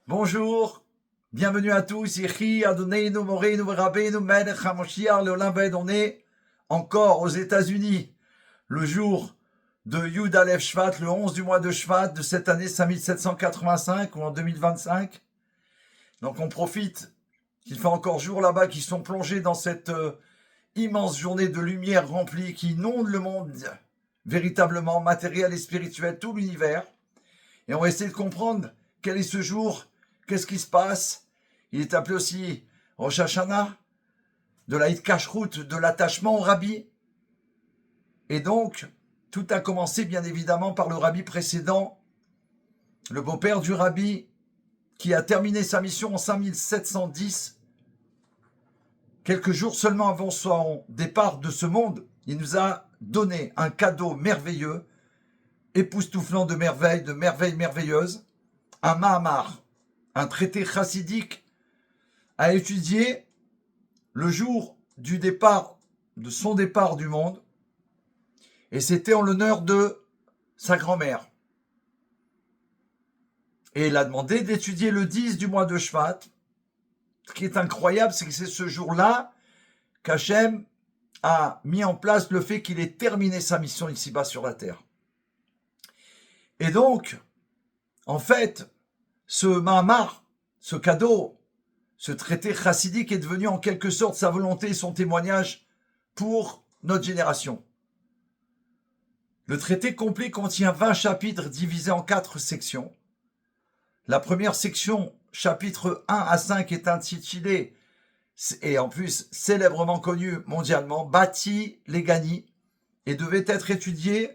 Bonjour, bienvenue à tous. Ici Adonai Moreinu Rabbeinu Melech HaMoshiach Leolam Vaed. On est encore aux États-Unis, le jour de Yud Aleph Shvat, le 11 du mois de Shvat de cette année 5785 ou en 2025. Donc on profite qu'il fait encore jour là-bas, qu'ils sont plongés dans cette immense journée de lumière remplie qui inonde le monde véritablement, matériel et spirituel, tout l'univers. Et on va essayer de comprendre quel est ce jour, qu'est-ce qui se passe. Il est appelé aussi Rosh Hashanah, de la Hitkashrut, de l'attachement au Rabbi. Et donc, tout a commencé bien évidemment par le Rabbi précédent, le beau-père du Rabbi, qui a terminé sa mission en 5710. Quelques jours seulement avant son départ de ce monde, il nous a donné un cadeau merveilleux, époustouflant de merveilles merveilleuses, un Mahamar, un traité chassidique à étudier le jour du départ, de son départ du monde, et c'était en l'honneur de sa grand-mère. Et il a demandé d'étudier le 10 du mois de Shvat. Ce qui est incroyable, c'est que c'est ce jour-là qu'Hachem a mis en place le fait qu'il ait terminé sa mission ici-bas sur la terre. Et donc, en fait, ce Mahamar, ce cadeau, ce traité chassidique est devenu en quelque sorte sa volonté et son témoignage pour notre génération. Le traité complet contient 20 chapitres divisés en 4 sections. La première section, chapitre 1 à 5, est intitulée, et en plus célèbrement connue mondialement, Bati Legani, et devait être étudiée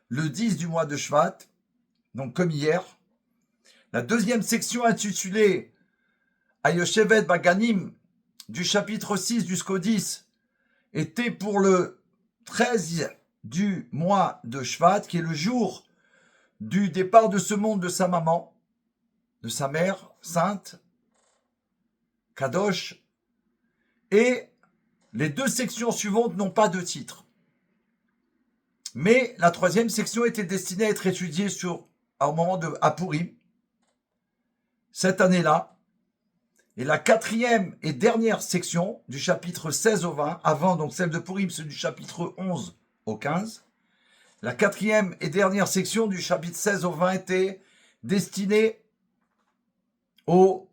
le 10 du mois de Shvat, donc comme hier. La deuxième section intitulée Ayoshevet Baganim, du chapitre 6 jusqu'au 10, était pour le 13 du mois de Shvat, qui est le jour du départ de ce monde de sa maman, de sa mère sainte, Kadosh, et les deux sections suivantes n'ont pas de titre. Mais la troisième section était destinée à être étudiée au moment de Purim, cette année-là. Et la quatrième et dernière section, du chapitre 16 au 20, avant donc celle de Purim, c'est du chapitre 11 au 15. La quatrième et dernière section du chapitre 16 au 20 était destinée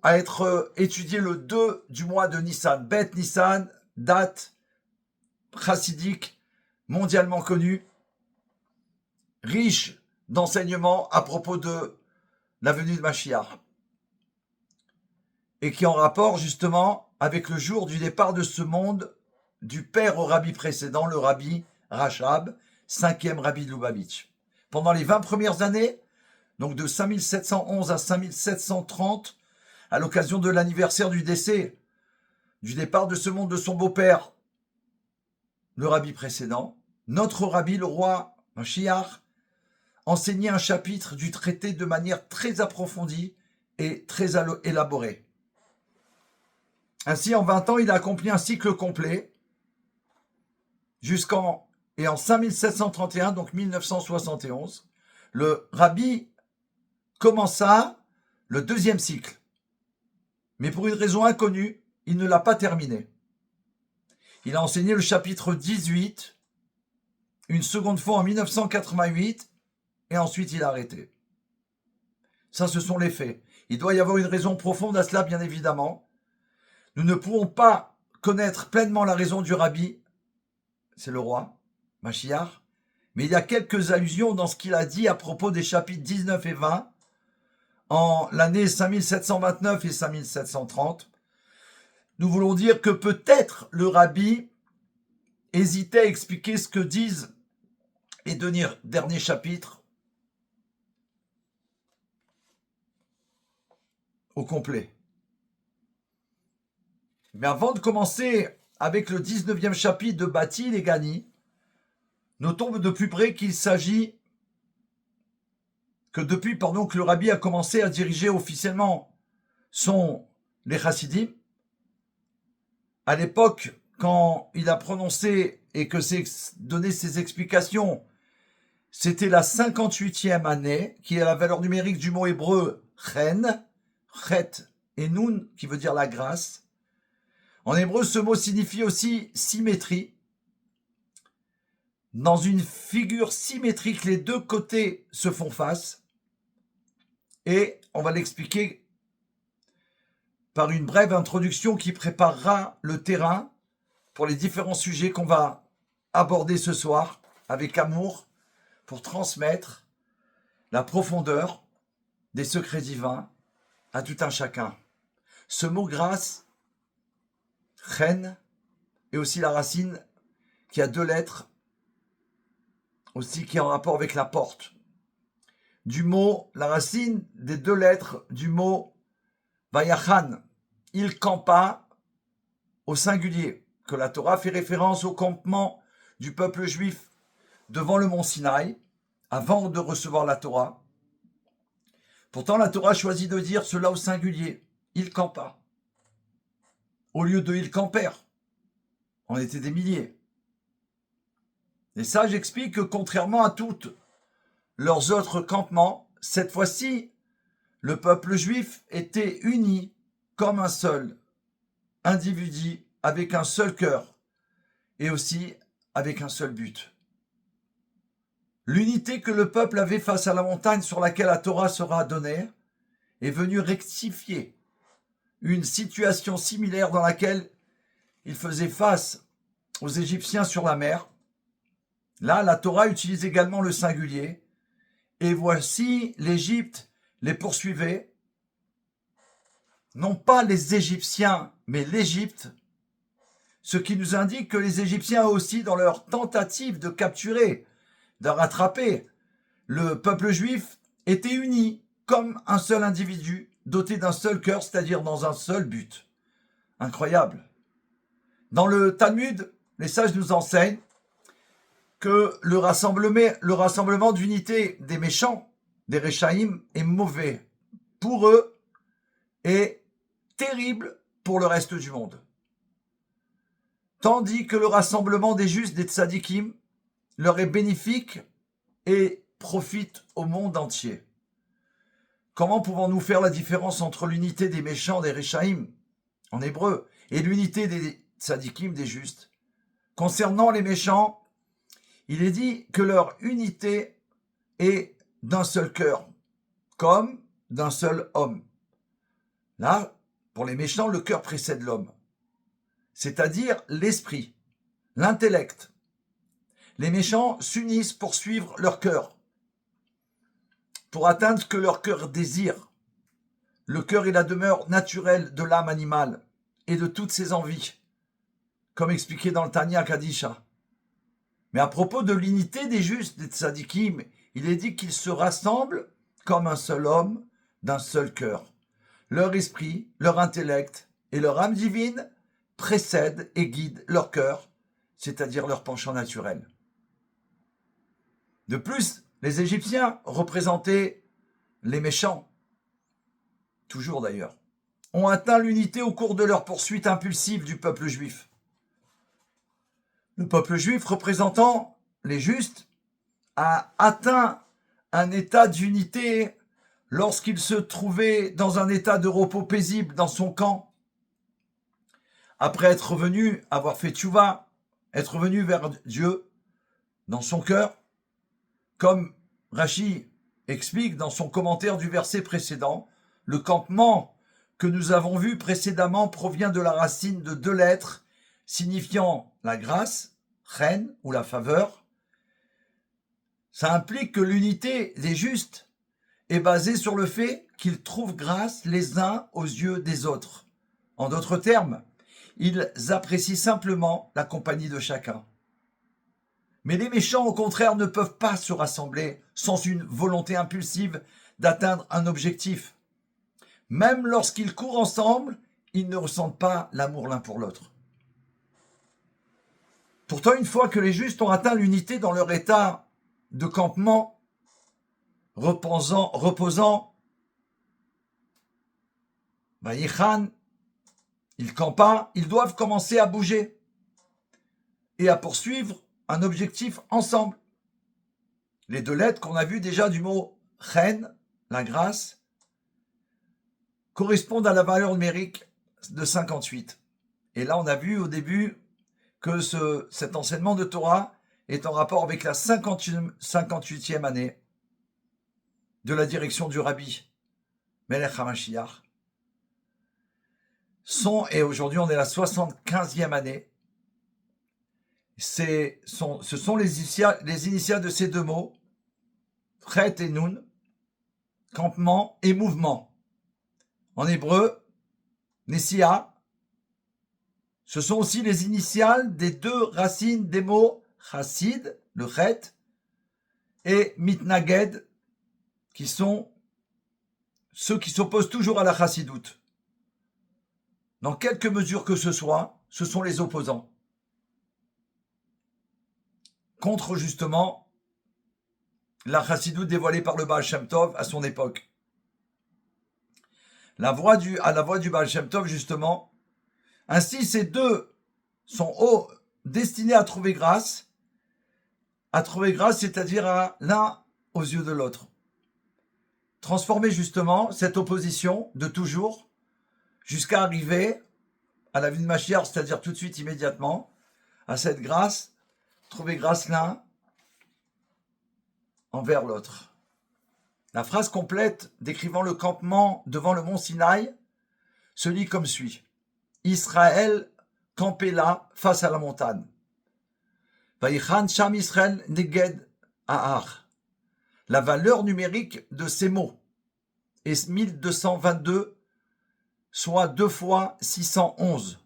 à être étudiée le 2 du mois de Nissan. Bet Nissan, date chassidique mondialement connue, riche d'enseignements à propos de la venue de Mashiach, et qui est en rapport justement avec le jour du départ de ce monde du père au rabbi précédent, le rabbi Rachab, 5e rabbi de Lubavitch. Pendant les 20 premières années, donc de 5711 à 5730, à l'occasion de l'anniversaire du décès, du départ de ce monde de son beau-père, le rabbi précédent, notre rabbi, le roi Mashiach, enseignait un chapitre du traité de manière très approfondie et très élaborée. Ainsi, en 20 ans, il a accompli un cycle complet et en 5731, donc 1971, le rabbi commença le deuxième cycle. Mais pour une raison inconnue, il ne l'a pas terminé. Il a enseigné le chapitre 18, une seconde fois en 1988, et ensuite il a arrêté. Ça, ce sont les faits. Il doit y avoir une raison profonde à cela, bien évidemment. Nous ne pouvons pas connaître pleinement la raison du rabbi, c'est le roi, Mashiach, mais il y a quelques allusions dans ce qu'il a dit à propos des chapitres 19 et 20, en l'année 5729 et 5730. Nous voulons dire que peut-être le rabbi hésitait à expliquer ce que disent les deux derniers chapitres au complet. Mais avant de commencer avec le 19e chapitre de Bati Legani, notons de plus près qu'il s'agit que depuis que le rabbi a commencé à diriger officiellement les chassidim, à l'époque, quand il a prononcé et que c'est donné ses explications, c'était la 58e année, qui est la valeur numérique du mot hébreu chen, Chet et Nun, qui veut dire la grâce. En hébreu, ce mot signifie aussi symétrie. Dans une figure symétrique, les deux côtés se font face. Et on va l'expliquer par une brève introduction qui préparera le terrain pour les différents sujets qu'on va aborder ce soir avec amour pour transmettre la profondeur des secrets divins à tout un chacun. Ce mot grâce, chen, est aussi la racine qui a 2 lettres, aussi qui est en rapport avec la porte. Du mot, la racine des 2 lettres du mot Vayachan, il campa au singulier, que la Torah fait référence au campement du peuple juif devant le mont Sinaï, avant de recevoir la Torah. Pourtant, la Torah choisit de dire cela au singulier, il campa, au lieu de ils campèrent. On était des milliers. Les sages expliquent que contrairement à toutes leurs autres campements, cette fois-ci, le peuple juif était uni comme un seul individu, avec un seul cœur et aussi avec un seul but. L'unité que le peuple avait face à la montagne sur laquelle la Torah sera donnée est venue rectifier une situation similaire dans laquelle il faisait face aux Égyptiens sur la mer. Là, la Torah utilise également le singulier. Et voici, l'Égypte les poursuivait, non pas les Égyptiens, mais l'Égypte, ce qui nous indique que les Égyptiens aussi, dans leur tentative de capturer, de rattraper le peuple juif, étaient unis comme un seul individu, doté d'un seul cœur, c'est-à-dire dans un seul but. Incroyable. Dans le Talmud, les sages nous enseignent que le rassemblement d'unité des méchants, des Réchaïm, est mauvais pour eux et terrible pour le reste du monde. Tandis que le rassemblement des justes, des tzadikim, leur est bénéfique et profite au monde entier. Comment pouvons-nous faire la différence entre l'unité des méchants, des Réchaïm, en hébreu, et l'unité des tzadikim, des justes? Concernant les méchants, il est dit que leur unité est d'un seul cœur, comme d'un seul homme. Là, pour les méchants, le cœur précède l'homme, c'est-à-dire l'esprit, l'intellect. Les méchants s'unissent pour suivre leur cœur, pour atteindre ce que leur cœur désire. Le cœur est la demeure naturelle de l'âme animale et de toutes ses envies, comme expliqué dans le Tanya Kadisha. Mais à propos de l'unité des justes, des tzadikim, il est dit qu'ils se rassemblent comme un seul homme, d'un seul cœur. Leur esprit, leur intellect et leur âme divine précèdent et guident leur cœur, c'est-à-dire leur penchant naturel. De plus, les Égyptiens représentaient les méchants, toujours d'ailleurs, ont atteint l'unité au cours de leur poursuite impulsive du peuple juif. Le peuple juif, représentant les justes, a atteint un état d'unité lorsqu'il se trouvait dans un état de repos paisible dans son camp, après être revenu, avoir fait tchouva, être revenu vers Dieu dans son cœur, comme Rashi explique dans son commentaire du verset précédent, le campement que nous avons vu précédemment provient de la racine de 2 lettres signifiant la grâce, chen, ou la faveur. Ça implique que l'unité des justes est basée sur le fait qu'ils trouvent grâce les uns aux yeux des autres. En d'autres termes, ils apprécient simplement la compagnie de chacun. Mais les méchants, au contraire, ne peuvent pas se rassembler sans une volonté impulsive d'atteindre un objectif. Même lorsqu'ils courent ensemble, ils ne ressentent pas l'amour l'un pour l'autre. Pourtant, une fois que les justes ont atteint l'unité dans leur état de campement, reposant, Vaïchan, ils campent, ils doivent commencer à bouger et à poursuivre un objectif ensemble. Les 2 lettres qu'on a vues déjà du mot chen, la grâce, correspondent à la valeur numérique de 58. Et là, on a vu au début que cet enseignement de Torah est en rapport avec la 58e année de la direction du Rabbi Melech HaMashiach. Et aujourd'hui, on est à la 75e année. Ce sont les initiales de ces deux mots, Chet et Nun, campement et mouvement. En hébreu, Nessia, ce sont aussi les initiales des deux racines des mots Chassid, le Chet, et Mitnaged, qui sont ceux qui s'opposent toujours à la Chassidoute. Dans quelque mesure que ce soit, ce sont les opposants. Contre justement la Chassidoute dévoilée par le Baal Shem Tov à son époque. À la voix du Baal Shem Tov, justement, ainsi ces deux sont destinés à trouver grâce, c'est-à-dire l'un aux yeux de l'autre. Transformer justement cette opposition de toujours jusqu'à arriver à la vie de Mashiach, c'est-à-dire tout de suite, immédiatement, à cette grâce, trouver grâce l'un envers l'autre. La phrase complète décrivant le campement devant le mont Sinaï se lit comme suit. Israël campait là face à la montagne. Vaïchan Sham Israël Neged Ahar. La valeur numérique de ces mots est 1222, soit 2 fois 611,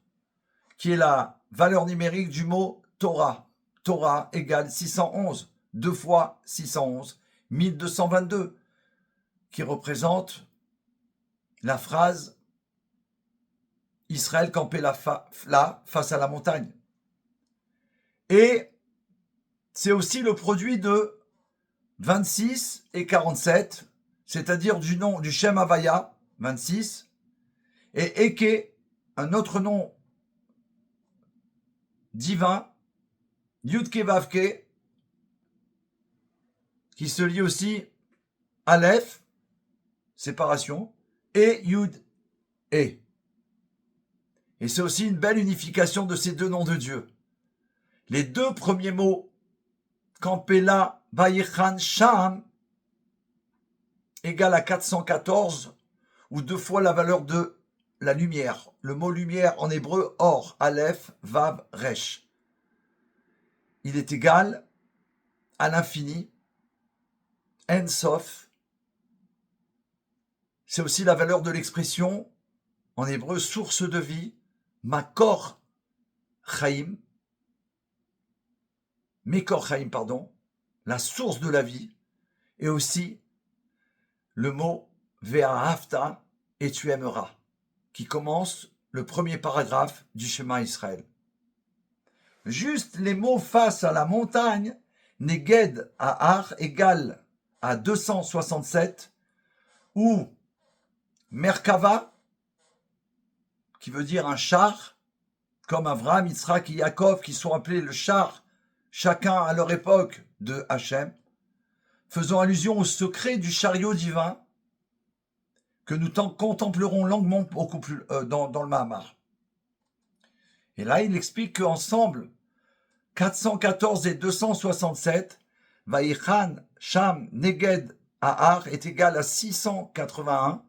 qui est la valeur numérique du mot Torah. Torah égale 611, 2 fois 611, 1222, qui représente la phrase Israël campait là face à la montagne. Et c'est aussi le produit de 26 et 47, c'est-à-dire du nom du Shem Havaya, 26, et Eke, un autre nom divin, Yudke Vavke, qui se lie aussi Aleph, séparation, et Yud, et. Et c'est aussi une belle unification de ces deux noms de Dieu. Les deux premiers mots, Kampela, Vaïchan, Sham, égale à 414, ou 2 fois la valeur de la lumière. Le mot lumière en hébreu, or, Aleph, Vav, Resh. Il est égal à l'infini, En Sof. C'est aussi la valeur de l'expression, en hébreu, source de vie, Makor Chaim, Mekor Chaim, pardon, la source de la vie, et aussi le mot Ve'ahavta, et tu aimeras, qui commence le premier paragraphe du Shema Israël. Juste les mots face à la montagne, Neged Ahar égale à 267, ou Merkava, qui veut dire un char, comme Avraham, Yitzhak et Yaakov, qui sont appelés le char, chacun à leur époque, de Hachem, faisant allusion au secret du chariot divin, que nous contemplerons longuement beaucoup plus dans le Mahamar. Et là, il explique qu'ensemble, 414 et 267, Vaïchan, Sham, Neged, Ahar est égal à 681,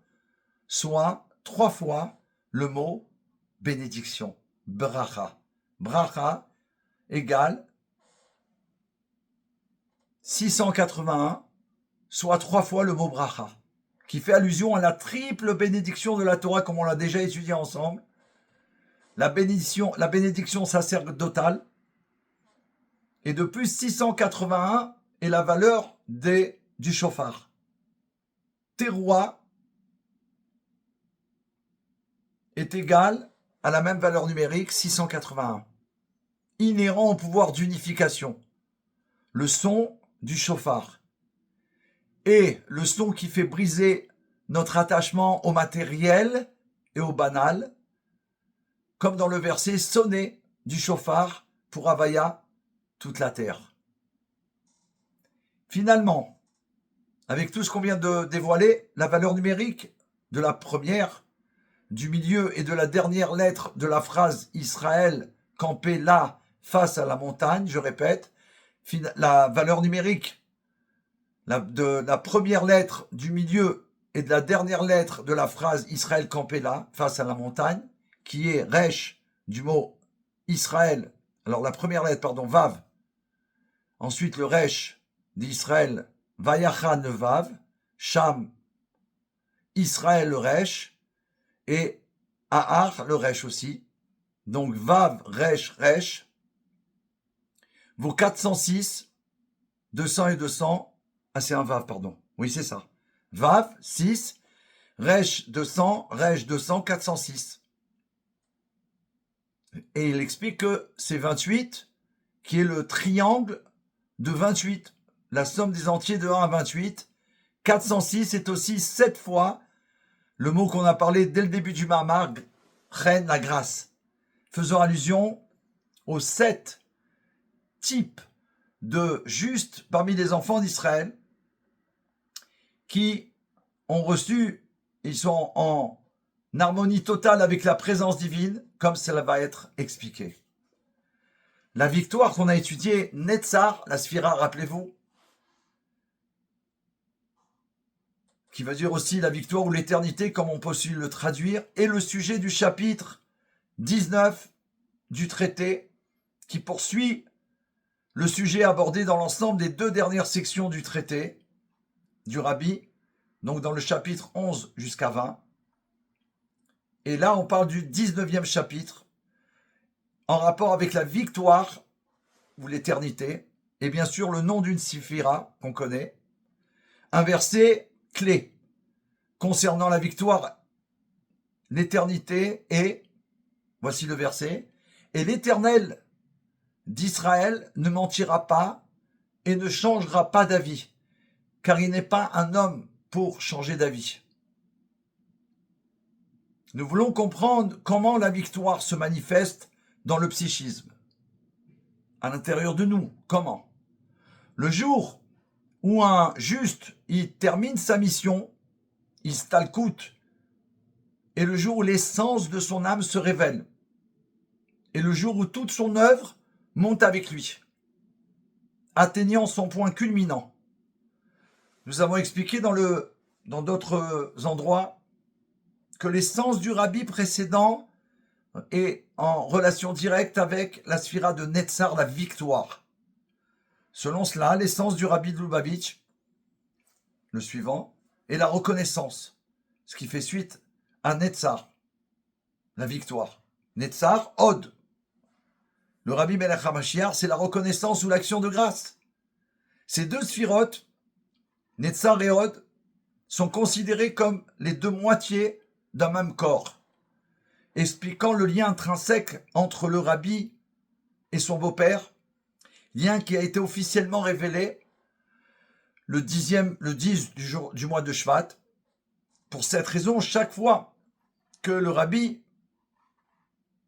soit 3 fois le mot bénédiction, bracha. Bracha égale 681, soit 3 fois le mot bracha, qui fait allusion à la triple bénédiction de la Torah, comme on l'a déjà étudié ensemble. La bénédiction sacerdotale, et de plus 681 est la valeur du shofar. Teroua est égal à la même valeur numérique, 681. Inhérent au pouvoir d'unification, le son du shofar et le son qui fait briser notre attachement au matériel et au banal, comme dans le verset sonner du shofar pour Havaya toute la terre. Finalement, avec tout ce qu'on vient de dévoiler, la valeur numérique de la première du milieu et de la dernière lettre de la phrase Israël campé là face à la montagne, je répète, la valeur numérique de la première lettre du milieu et de la dernière lettre de la phrase Israël campé là face à la montagne, qui est Resh du mot Israël. Alors la première lettre, pardon, Vav. Ensuite le Resh d'Israël, Vayacha le Vav, Sham, Israël le Resh, et Ahar le Resh aussi. Donc Vav, Resh, Resh. Vos 406, 200 et 200. Ah, c'est un Vav, pardon. Oui, c'est ça. Vav, 6. Resh, 200. Resh, 200, 406. Et il explique que c'est 28 qui est le triangle de 28. La somme des entiers de 1 à 28. 406 est aussi 7 fois le mot qu'on a parlé dès le début du Mahamar, Chen, la grâce, faisant allusion aux 7 types de justes parmi les enfants d'Israël qui ont reçu, ils sont en harmonie totale avec la présence divine, comme cela va être expliqué. La victoire qu'on a étudiée, Netzar, la Sphira, rappelez-vous, qui veut dire aussi la victoire ou l'éternité, comme on peut aussi le traduire, est le sujet du chapitre 19 du traité, qui poursuit le sujet abordé dans l'ensemble des 2 dernières sections du traité, du Rabbi, donc dans le chapitre 11 jusqu'à 20. Et là, on parle du 19e chapitre, en rapport avec la victoire, ou l'éternité, et bien sûr le nom d'une Sphira qu'on connaît, un verset clé concernant la victoire, l'éternité, et, voici le verset, et l'Éternel d'Israël ne mentira pas et ne changera pas d'avis, car il n'est pas un homme pour changer d'avis. Nous voulons comprendre comment la victoire se manifeste dans le psychisme, à l'intérieur de nous. Comment? Le jour où un juste, il termine sa mission, Istalkut, et le jour où l'essence de son âme se révèle, et le jour où toute son œuvre monte avec lui, atteignant son point culminant. Nous avons expliqué dans d'autres endroits que l'essence du Rabbi précédent est en relation directe avec la Sphira de Netzar, la victoire. Selon cela, l'essence du Rabbi de Lubavitch, le suivant, est la reconnaissance, ce qui fait suite à Netzar, la victoire. Netzar, Od. Le Rabbi Melech HaMashiach, c'est la reconnaissance ou l'action de grâce. Ces 2 sphirotes, Netzar et Od, sont considérés comme les 2 moitiés d'un même corps, expliquant le lien intrinsèque entre le Rabbi et son beau-père, lien qui a été officiellement révélé le 10 du mois de Shvat. Pour cette raison, chaque fois que le Rabbi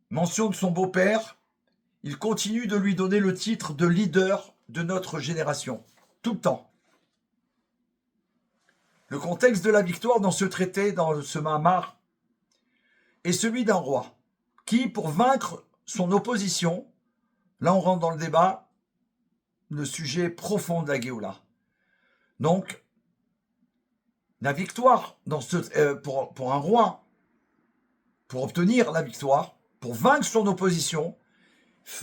mentionne son beau-père, il continue de lui donner le titre de leader de notre génération, tout le temps. Le contexte de la victoire dans ce traité, dans ce Mahamar, est celui d'un roi qui, pour vaincre son opposition, là on rentre dans le débat, le sujet profond de la Géoula. Donc, la victoire pour un roi, pour obtenir la victoire, pour vaincre son opposition,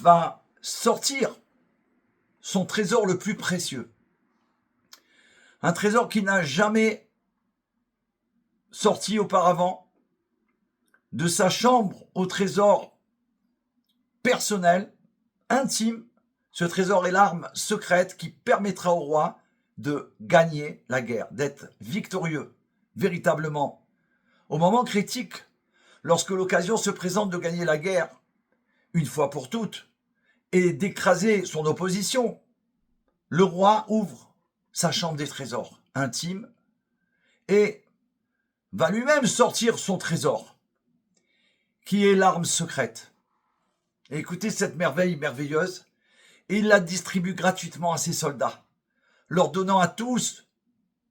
va sortir son trésor le plus précieux. Un trésor qui n'a jamais sorti auparavant de sa chambre au trésor personnel, intime. Ce trésor est l'arme secrète qui permettra au roi de gagner la guerre, d'être victorieux, véritablement. Au moment critique, lorsque l'occasion se présente de gagner la guerre, une fois pour toutes, et d'écraser son opposition, le roi ouvre sa chambre des trésors intime et va lui-même sortir son trésor, qui est l'arme secrète. Et écoutez cette merveille merveilleuse, et il la distribue gratuitement à ses soldats, leur donnant à tous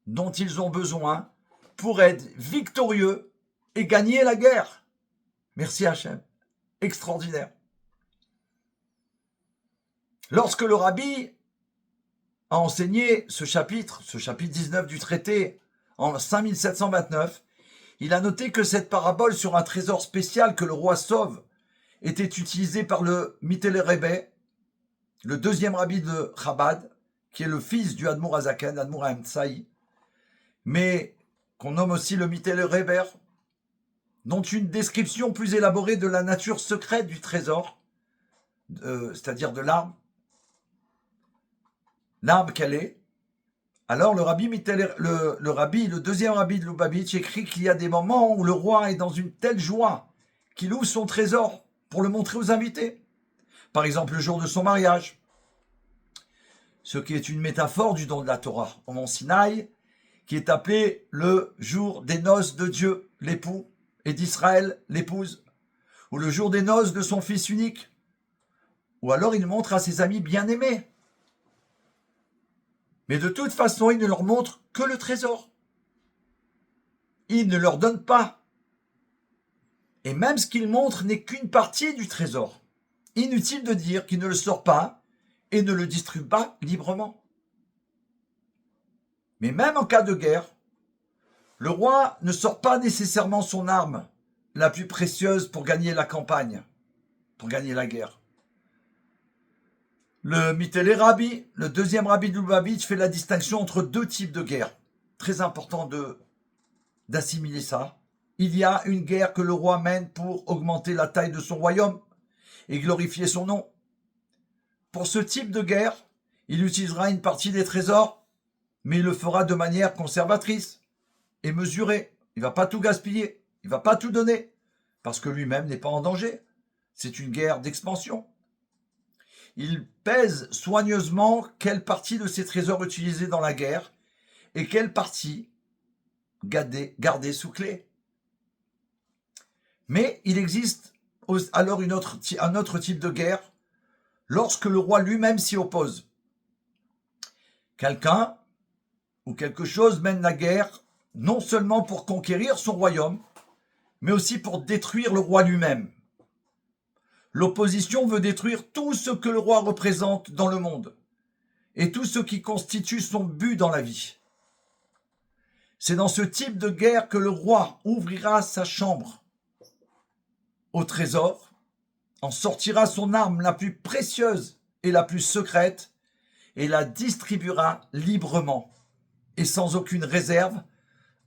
dont ils ont besoin pour être victorieux et gagner la guerre. Merci Hachem. Extraordinaire. Lorsque le rabbi a enseigné ce chapitre 19 du traité, en 5729, il a noté que cette parabole sur un trésor spécial que le roi sauve était utilisée par le Mittler Rebbe, le deuxième rabbi de Chabad, qui est le fils du Admour Azaken, Admour Haemtsaï, mais qu'on nomme aussi le Mittler Rebbe, dont une description plus élaborée de la nature secrète du trésor, c'est-à-dire de l'arme qu'elle est. Alors le deuxième rabbi de Lubavitch écrit qu'il y a des moments où le roi est dans une telle joie qu'il ouvre son trésor pour le montrer aux invités. Par exemple, le jour de son mariage, ce qui est une métaphore du don de la Torah au mont Sinaï, qui est appelé le jour des noces de Dieu, l'époux, et d'Israël, l'épouse, ou le jour des noces de son fils unique, ou alors il montre à ses amis bien-aimés. Mais de toute façon, il ne leur montre que le trésor. Il ne leur donne pas. Et même ce qu'il montre n'est qu'une partie du trésor. Inutile de dire qu'il ne le sort pas et ne le distribue pas librement. Mais même en cas de guerre, le roi ne sort pas nécessairement son arme la plus précieuse pour gagner la campagne, pour gagner la guerre. Le Mittler Rabbi, le deuxième rabbi de Lubavitch, fait la distinction entre deux types de guerres. Très important d'assimiler ça. Il y a une guerre que le roi mène pour augmenter la taille de son royaume et glorifier son nom. Pour ce type de guerre, il utilisera une partie des trésors, mais il le fera de manière conservatrice et mesurée. Il ne va pas tout gaspiller, il ne va pas tout donner, parce que lui-même n'est pas en danger. C'est une guerre d'expansion. Il pèse soigneusement quelle partie de ses trésors utilisés dans la guerre et quelle partie gardée sous clé. Mais il existe alors un autre type de guerre lorsque le roi lui-même s'y oppose. Quelqu'un ou quelque chose mène la guerre non seulement pour conquérir son royaume, mais aussi pour détruire le roi lui-même. L'opposition veut détruire tout ce que le roi représente dans le monde et tout ce qui constitue son but dans la vie. C'est dans ce type de guerre que le roi ouvrira sa chambre au trésor, en sortira son arme la plus précieuse et la plus secrète et la distribuera librement et sans aucune réserve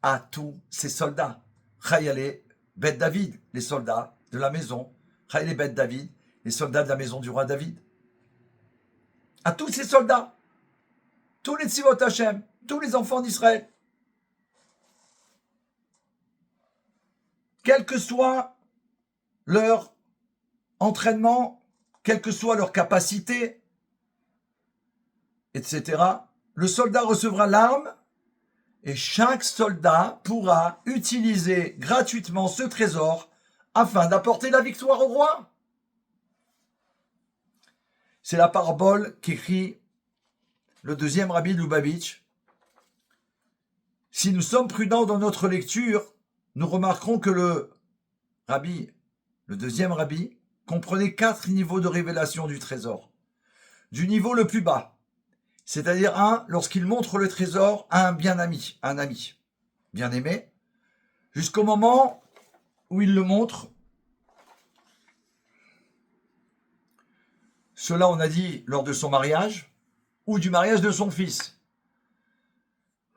à tous ses soldats. Chayalé Bet David, les soldats de la maison. Chayalé Bet David, les soldats de la maison du roi David. À tous ces soldats, tous les Tzivot Hashem, tous les enfants d'Israël. Quel que soit leur entraînement, quelle que soit leur capacité, etc., le soldat recevra l'arme et chaque soldat pourra utiliser gratuitement ce trésor afin d'apporter la victoire au roi. C'est la parabole qu'écrit le deuxième rabbi de Lubavitch. Si nous sommes prudents dans notre lecture, nous remarquerons que le deuxième rabbi, comprenait 4 niveaux de révélation du trésor. Du niveau le plus bas, c'est-à-dire lorsqu'il montre le trésor à un ami, bien-aimé, jusqu'au moment où il le montre. Cela, on a dit, lors de son mariage, ou du mariage de son fils,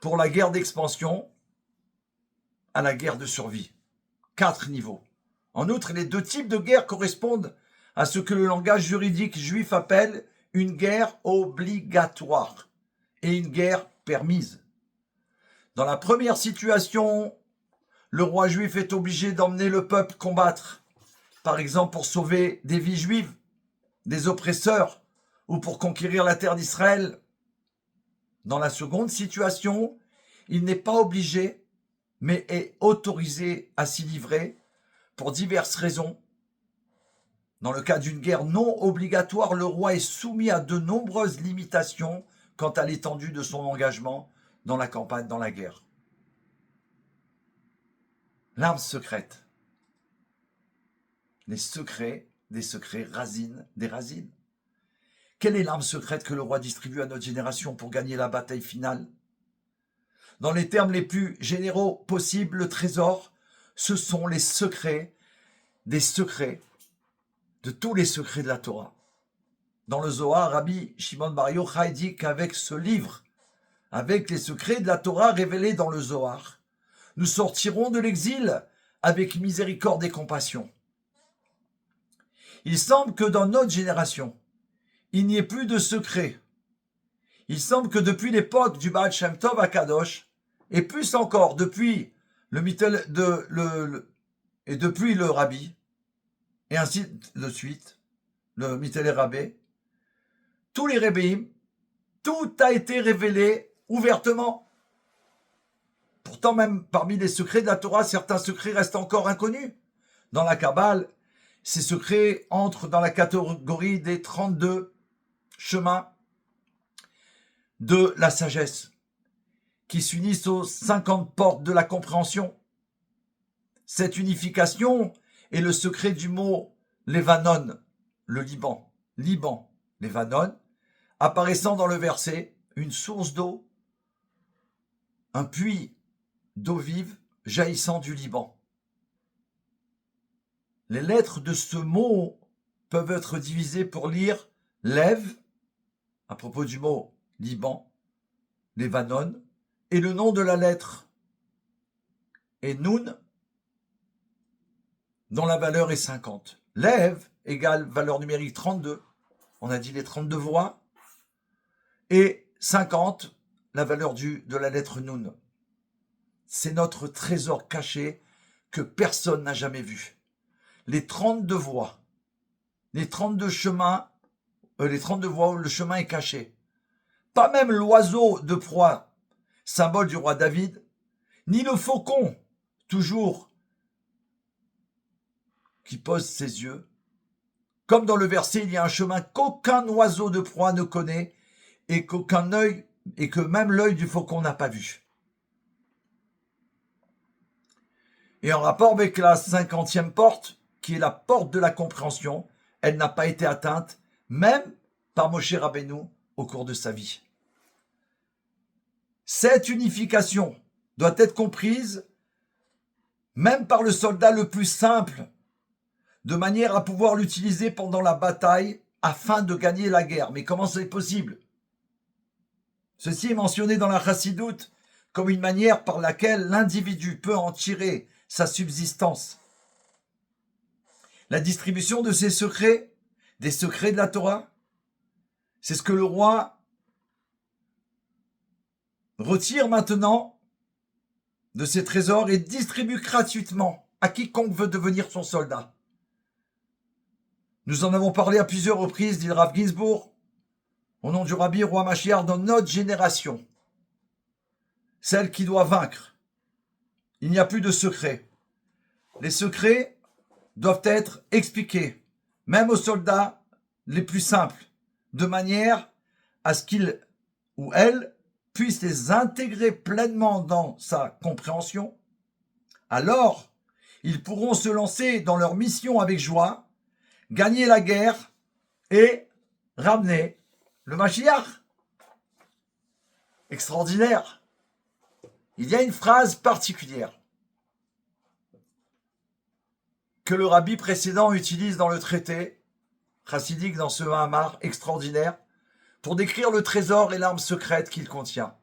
pour la guerre d'expansion à la guerre de survie. 4 niveaux. En outre, les 2 types de guerre correspondent à ce que le langage juridique juif appelle une guerre obligatoire et une guerre permise. Dans la première situation, le roi juif est obligé d'emmener le peuple combattre, par exemple pour sauver des vies juives, des oppresseurs ou pour conquérir la terre d'Israël. Dans la seconde situation, il n'est pas obligé, mais est autorisé à s'y livrer pour diverses raisons. Dans le cas d'une guerre non obligatoire, le roi est soumis à de nombreuses limitations quant à l'étendue de son engagement dans la campagne, dans la guerre. L'arme secrète. Les secrets, des secrets, racines, des racines. Quelle est l'arme secrète que le roi distribue à notre génération pour gagner la bataille finale? Dans les termes les plus généraux possibles, le trésor, ce sont les secrets, des secrets, de tous les secrets de la Torah. Dans le Zohar, Rabbi Shimon Bar Yochai dit qu'avec ce livre, avec les secrets de la Torah révélés dans le Zohar, nous sortirons de l'exil avec miséricorde et compassion. Il semble que dans notre génération, il n'y ait plus de secrets. Il semble que depuis l'époque du Baal Shem Tov à Kadosh, et plus encore depuis et depuis le Rabbi, et ainsi de suite, le Mittel Rabbé, tous les Rebbeim, tout a été révélé ouvertement. Pourtant, même parmi les secrets de la Torah, certains secrets restent encore inconnus. Dans la Kabbale, ces secrets entrent dans la catégorie des 32 chemins de la sagesse, qui s'unissent aux 50 portes de la compréhension. Cette unification est le secret du mot Levanon, le Liban, Levanon, apparaissant dans le verset, une source d'eau, un puits d'eau vive jaillissant du Liban. Les lettres de ce mot peuvent être divisées pour lire Lev, à propos du mot Liban, Levanon, et le nom de la lettre est Nun, dont la valeur est 50. Lev égale valeur numérique 32, on a dit les 32 voix, et 50, la valeur de la lettre Nun. C'est notre trésor caché que personne n'a jamais vu. Les 32 voies, les 32 chemins, les 32 voies où le chemin est caché. Pas même l'oiseau de proie, symbole du roi David, ni le faucon, toujours, qui pose ses yeux. Comme dans le verset, il y a un chemin qu'aucun oiseau de proie ne connaît et qu'aucun œil, et que même l'œil du faucon n'a pas vu. Et en rapport avec la 50e porte, qui est la porte de la compréhension, elle n'a pas été atteinte, même par Moshe Rabbeinu au cours de sa vie. Cette unification doit être comprise même par le soldat le plus simple, de manière à pouvoir l'utiliser pendant la bataille afin de gagner la guerre. Mais comment c'est possible? Ceci est mentionné dans la Chassidoute comme une manière par laquelle l'individu peut en tirer sa subsistance. La distribution de ces secrets, des secrets de la Torah, c'est ce que le roi retire maintenant de ses trésors et distribue gratuitement à quiconque veut devenir son soldat. Nous en avons parlé à plusieurs reprises, dit le Rav Ginsburg, au nom du Rabbi Roi Mashiach, dans notre génération, celle qui doit vaincre. Il n'y a plus de secrets. Les secrets doivent être expliqués, même aux soldats les plus simples, de manière à ce qu'il ou elle puisse les intégrer pleinement dans sa compréhension. Alors, ils pourront se lancer dans leur mission avec joie, gagner la guerre et ramener le Mashiach. Extraordinaire. Il y a une phrase particulière que le rabbi précédent utilise dans le traité chassidique, dans ce Mahamar extraordinaire, pour décrire le trésor et l'arme secrète qu'il contient.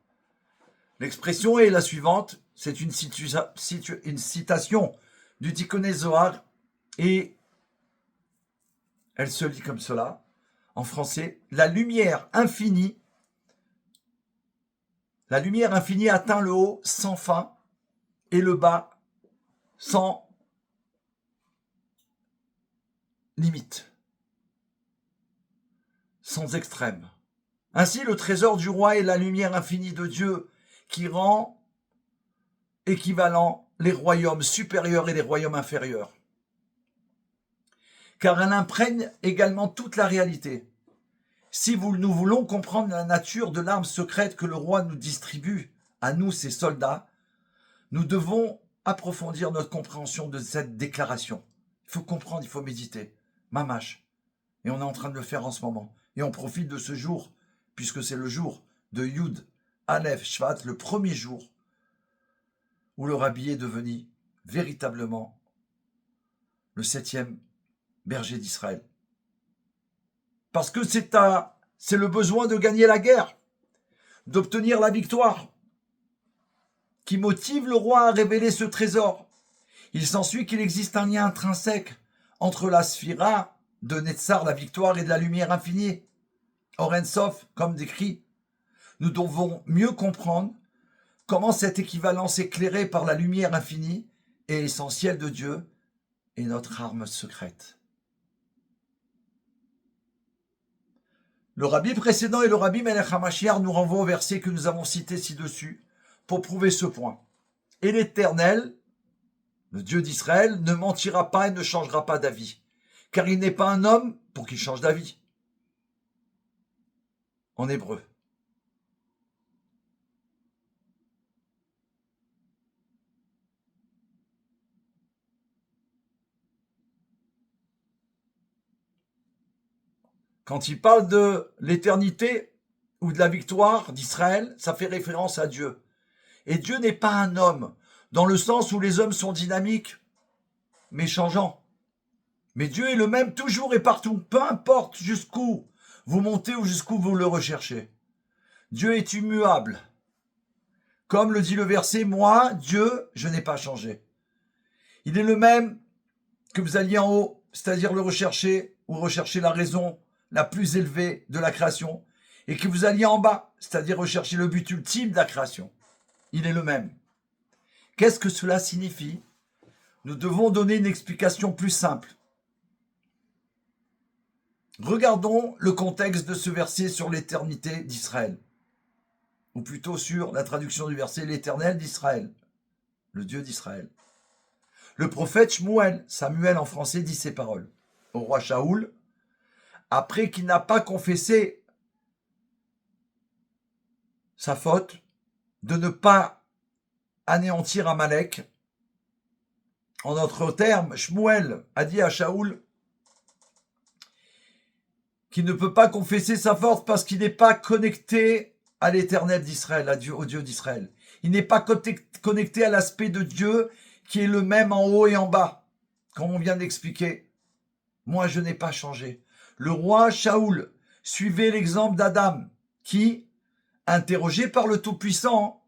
L'expression est la suivante, c'est une citation du Tikkuné Zohar, et elle se lit comme cela, en français, la lumière infinie atteint le haut sans fin et le bas sans limite, sans extrême. Ainsi, le trésor du roi est la lumière infinie de Dieu qui rend équivalent les royaumes supérieurs et les royaumes inférieurs. Car elle imprègne également toute la réalité. Si nous voulons comprendre la nature de l'arme secrète que le roi nous distribue, à nous, ses soldats, nous devons approfondir notre compréhension de cette déclaration. Il faut comprendre, il faut méditer. Mamash. Et on est en train de le faire en ce moment. Et on profite de ce jour, puisque c'est le jour de Yud Aleph Shvat, le premier jour où le Rabbi est devenu véritablement le 7e berger d'Israël. Parce que c'est le besoin de gagner la guerre, d'obtenir la victoire, qui motive le roi à révéler ce trésor. Il s'ensuit qu'il existe un lien intrinsèque entre la sphira de Netzar, la victoire, et de la lumière infinie. Oren Sof, comme décrit, nous devons mieux comprendre comment cette équivalence éclairée par la lumière infinie et essentielle de Dieu est notre arme secrète. Le rabbi précédent et le rabbi Melech HaMashiach nous renvoient au verset que nous avons cité ci-dessus pour prouver ce point. Et l'Éternel, le Dieu d'Israël, ne mentira pas et ne changera pas d'avis, car il n'est pas un homme pour qu'il change d'avis. En hébreu. Quand il parle de l'éternité ou de la victoire d'Israël, ça fait référence à Dieu. Et Dieu n'est pas un homme, dans le sens où les hommes sont dynamiques, mais changeants. Mais Dieu est le même toujours et partout, peu importe jusqu'où vous montez ou jusqu'où vous le recherchez. Dieu est immuable. Comme le dit le verset, moi, Dieu, je n'ai pas changé. Il est le même que vous alliez en haut, c'est-à-dire le rechercher ou rechercher la raison la plus élevée de la création, et que vous alliez en bas, c'est-à-dire rechercher le but ultime de la création. Il est le même. Qu'est-ce que cela signifie? Nous devons donner une explication plus simple. Regardons le contexte de ce verset sur l'éternité d'Israël, ou plutôt sur la traduction du verset l'Éternel d'Israël, le Dieu d'Israël. Le prophète Shmuel, Samuel en français, dit ces paroles au roi Shaoul, après qu'il n'a pas confessé sa faute de ne pas anéantir Amalek. En d'autres termes, Shmuel a dit à Shaoul qu'il ne peut pas confesser sa faute parce qu'il n'est pas connecté à l'Éternel d'Israël, au Dieu d'Israël. Il n'est pas connecté à l'aspect de Dieu qui est le même en haut et en bas, comme on vient d'expliquer. Moi, je n'ai pas changé. Le roi Shaoul suivait l'exemple d'Adam qui, interrogé par le Tout-Puissant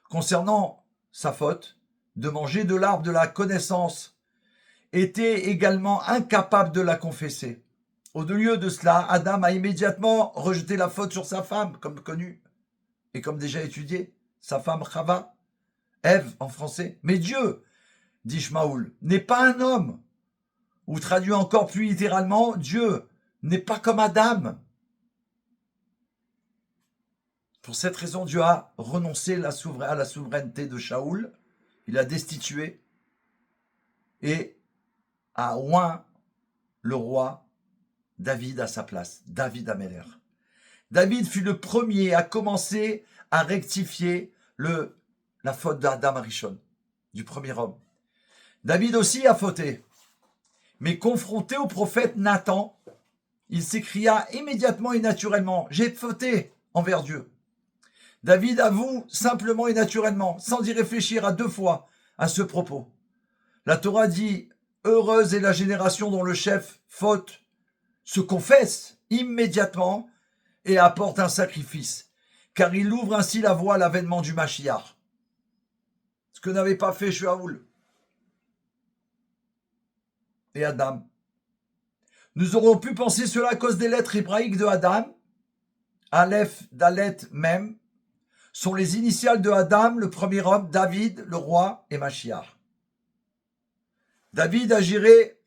concernant sa faute de manger de l'arbre de la connaissance, était également incapable de la confesser. Au lieu de cela, Adam a immédiatement rejeté la faute sur sa femme, comme connu et comme déjà étudié, sa femme Chava, Ève en français. Mais Dieu, dit Shmaoul, n'est pas un homme. Ou traduit encore plus littéralement, Dieu n'est pas comme Adam. Pour cette raison, Dieu a renoncé à la souveraineté de Shaoul, il a destitué et a oint le roi David à sa place, David Améler. David fut le premier à commencer à rectifier la faute d'Adam Arishon, du premier homme. David aussi a fauté, mais confronté au prophète Nathan, il s'écria immédiatement et naturellement, « J'ai fauté envers Dieu ». David avoue simplement et naturellement, sans y réfléchir à deux fois à ce propos. La Torah dit « Heureuse est la génération dont le chef faute, se confesse immédiatement et apporte un sacrifice, car il ouvre ainsi la voie à l'avènement du Mashiach. » Ce que n'avait pas fait Shaoul et Adam. Nous aurions pu penser cela à cause des lettres hébraïques de Adam, Aleph, Dalet, Mem, sont les initiales de Adam, le premier homme, David, le roi, et Mashiach. David agirait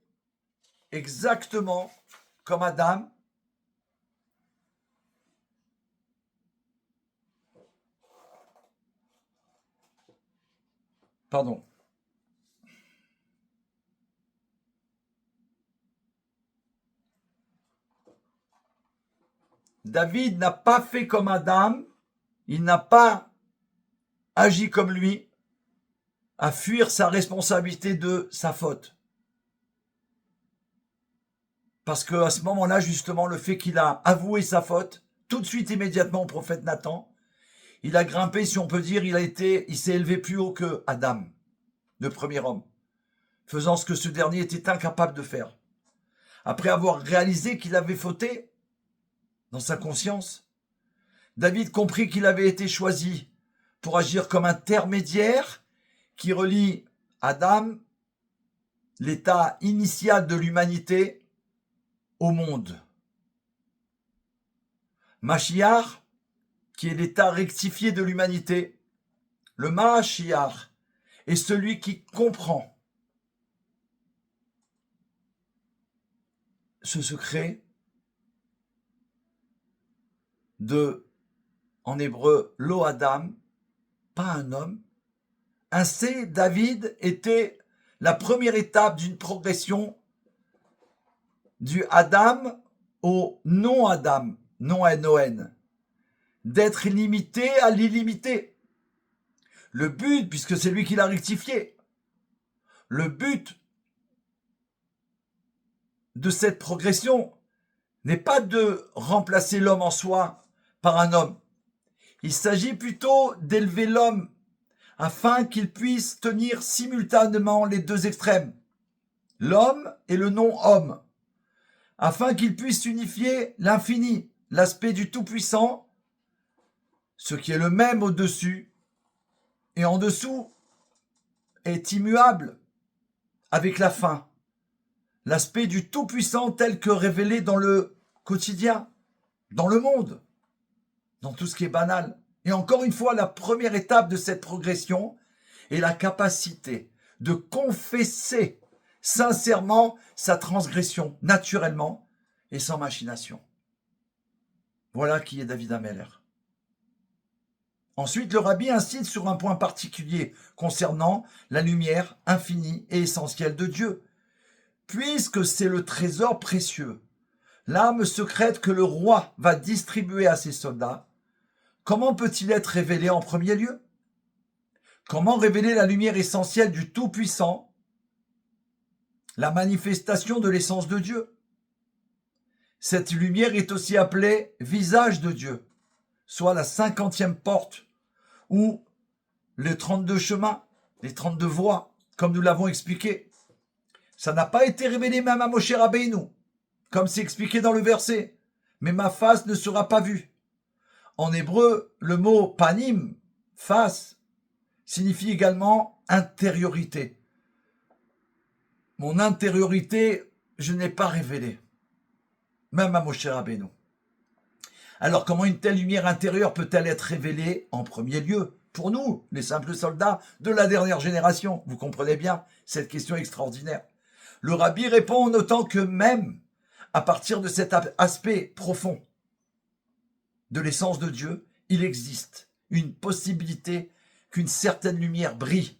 exactement comme Adam. Pardon. David n'a pas fait comme Adam, il n'a pas agi comme lui, à fuir sa responsabilité de sa faute. Parce qu'à ce moment-là, justement, le fait qu'il a avoué sa faute, tout de suite, immédiatement, au prophète Nathan, il a grimpé, si on peut dire, il s'est élevé plus haut que Adam, le premier homme, faisant ce que ce dernier était incapable de faire. Après avoir réalisé qu'il avait fauté dans sa conscience, David comprit qu'il avait été choisi pour agir comme intermédiaire qui relie Adam, l'état initial de l'humanité, au monde. Mashiach, qui est l'état rectifié de l'humanité, le Mashiach est celui qui comprend ce secret de, en hébreu, lo Adam, pas un homme. Ainsi, David était la première étape d'une progression du Adam au non-Adam, non-N-O-N, d'être illimité à l'illimité. Le but, puisque c'est lui qui l'a rectifié, le but de cette progression n'est pas de remplacer l'homme en soi par un homme. Il s'agit plutôt d'élever l'homme afin qu'il puisse tenir simultanément les deux extrêmes, l'homme et le non-homme, afin qu'il puisse unifier l'infini, l'aspect du Tout-Puissant, ce qui est le même au-dessus, et en dessous est immuable avec la fin, l'aspect du Tout-Puissant tel que révélé dans le quotidien, dans le monde, dans tout ce qui est banal. Et encore une fois, la première étape de cette progression est la capacité de confesser sincèrement sa transgression, naturellement et sans machination. Voilà qui est David Ameller. Ensuite, le rabbi insiste sur un point particulier concernant la lumière infinie et essentielle de Dieu. Puisque c'est le trésor précieux, l'arme secrète que le roi va distribuer à ses soldats, comment peut-il être révélé en premier lieu? Comment révéler la lumière essentielle du Tout-Puissant, la manifestation de l'essence de Dieu? Cette lumière est aussi appelée visage de Dieu, soit la 50e porte, ou les 32 chemins, les 32 voies, comme nous l'avons expliqué. Ça n'a pas été révélé même à Moshe Rabbeinu, comme c'est expliqué dans le verset. Mais ma face ne sera pas vue. En hébreu, le mot panim, face, signifie également intériorité. Mon intériorité, je n'ai pas révélé, même à Moshe Rabbeinu. Alors comment une telle lumière intérieure peut-elle être révélée en premier lieu pour nous, les simples soldats de la dernière génération? Vous comprenez bien cette question extraordinaire. Le rabbi répond en notant que même à partir de cet aspect profond de l'essence de Dieu, il existe une possibilité qu'une certaine lumière brille.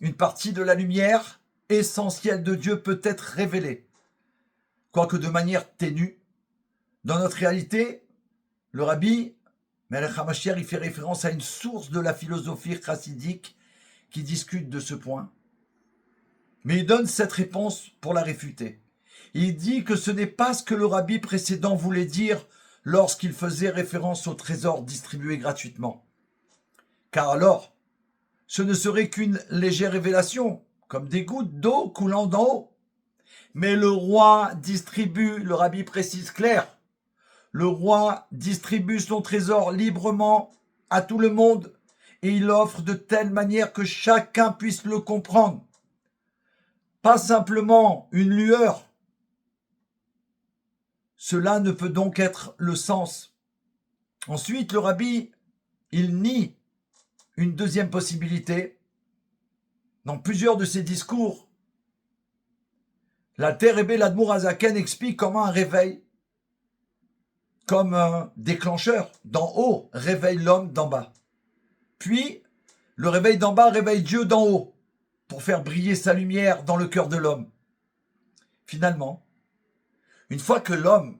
Une partie de la lumière essentielle de Dieu peut être révélée, quoique de manière ténue. Dans notre réalité, le rabbi Melech HaMashiach, il fait référence à une source de la philosophie chassidique qui discute de ce point. Mais il donne cette réponse pour la réfuter. Il dit que ce n'est pas ce que le rabbi précédent voulait dire lorsqu'il faisait référence au trésor distribué gratuitement. Car alors, ce ne serait qu'une légère révélation, comme des gouttes d'eau coulant d'en haut. Mais le roi distribue, le rabbi précise clair, le roi distribue son trésor librement à tout le monde et il l'offre de telle manière que chacun puisse le comprendre. Pas simplement une lueur. Cela ne peut donc être le sens. Ensuite, le rabbi, il nie une deuxième possibilité. Dans plusieurs de ses discours, la Terrebé l'Admour Azaken explique comment un réveil, comme un déclencheur d'en haut, réveille l'homme d'en bas. Puis, le réveil d'en bas réveille Dieu d'en haut pour faire briller sa lumière dans le cœur de l'homme. Finalement, une fois que l'homme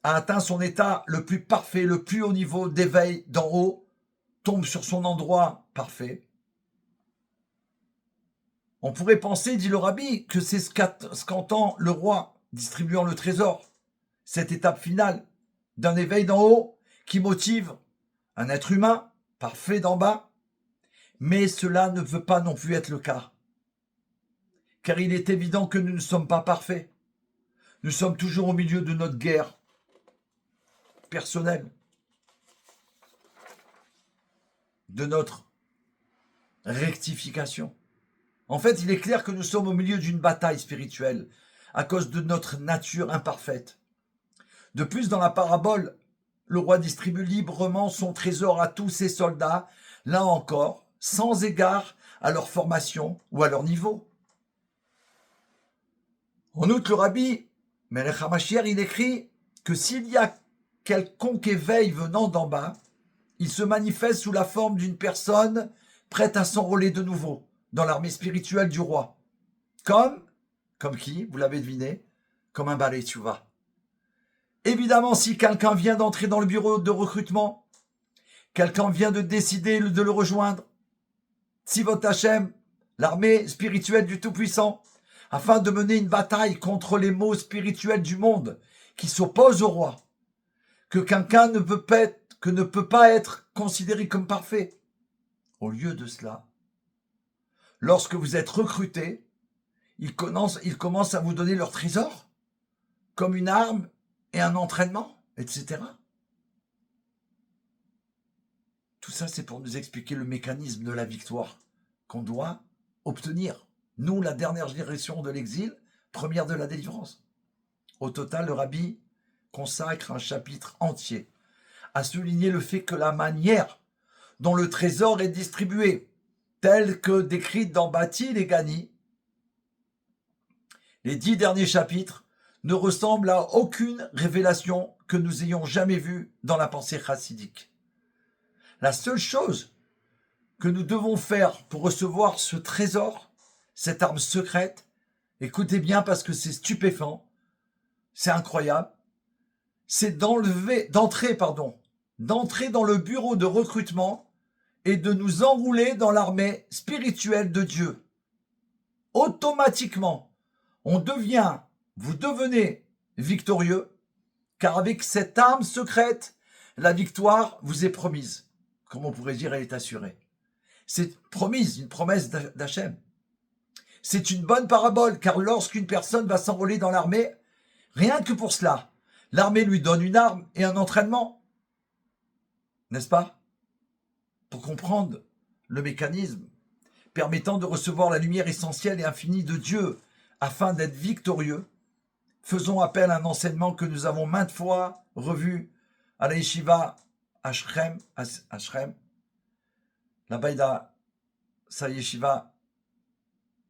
a atteint son état le plus parfait, le plus haut niveau d'éveil d'en haut, tombe sur son endroit parfait, On pourrait penser, dit le rabbi, que c'est ce qu'entend le roi distribuant le trésor, cette étape finale d'un éveil d'en haut qui motive un être humain parfait d'en bas, mais cela ne veut pas non plus être le cas, car il est évident que nous ne sommes pas parfaits. Nous sommes toujours au milieu de notre guerre personnelle, de notre rectification. En fait, il est clair que nous sommes au milieu d'une bataille spirituelle à cause de notre nature imparfaite. De plus, dans la parabole, le roi distribue librement son trésor à tous ses soldats, là encore, sans égard à leur formation ou à leur niveau. En outre, le rabbi Melech HaMashiach, il écrit que s'il y a quelconque éveil venant d'en bas, il se manifeste sous la forme d'une personne prête à s'enrôler de nouveau dans l'armée spirituelle du roi. Comme qui, vous l'avez deviné, comme un balai tchouva. Évidemment, si quelqu'un vient d'entrer dans le bureau de recrutement, quelqu'un vient de décider de le rejoindre, Tzivot Hashem, l'armée spirituelle du Tout-Puissant, afin de mener une bataille contre les maux spirituels du monde qui s'opposent au roi, que quelqu'un ne peut pas être considéré comme parfait. Au lieu de cela, lorsque vous êtes recruté, ils commencent à vous donner leur trésor, comme une arme et un entraînement, etc. Tout ça, c'est pour nous expliquer le mécanisme de la victoire qu'on doit obtenir. Nous, la dernière génération de l'exil, première de la délivrance. Au total, le rabbi consacre un chapitre entier à souligner le fait que la manière dont le trésor est distribué, telle que décrite dans Bati et Gani, les 10 derniers chapitres, ne ressemblent à aucune révélation que nous ayons jamais vue dans la pensée chassidique. La seule chose que nous devons faire pour recevoir ce trésor, cette arme secrète, écoutez bien parce que c'est stupéfiant, c'est incroyable, c'est d'entrer dans le bureau de recrutement et de nous enrouler dans l'armée spirituelle de Dieu. Automatiquement, vous devenez victorieux, car avec cette arme secrète, la victoire vous est promise. Comme on pourrait dire, elle est assurée. C'est promise, une promesse d'Hachem. C'est une bonne parabole, car lorsqu'une personne va s'enrôler dans l'armée, rien que pour cela, l'armée lui donne une arme et un entraînement. N'est-ce pas? Pour comprendre le mécanisme permettant de recevoir la lumière essentielle et infinie de Dieu afin d'être victorieux, faisons appel à un enseignement que nous avons maintes fois revu à la yeshiva Ashrem, là-bas il a sa yeshiva,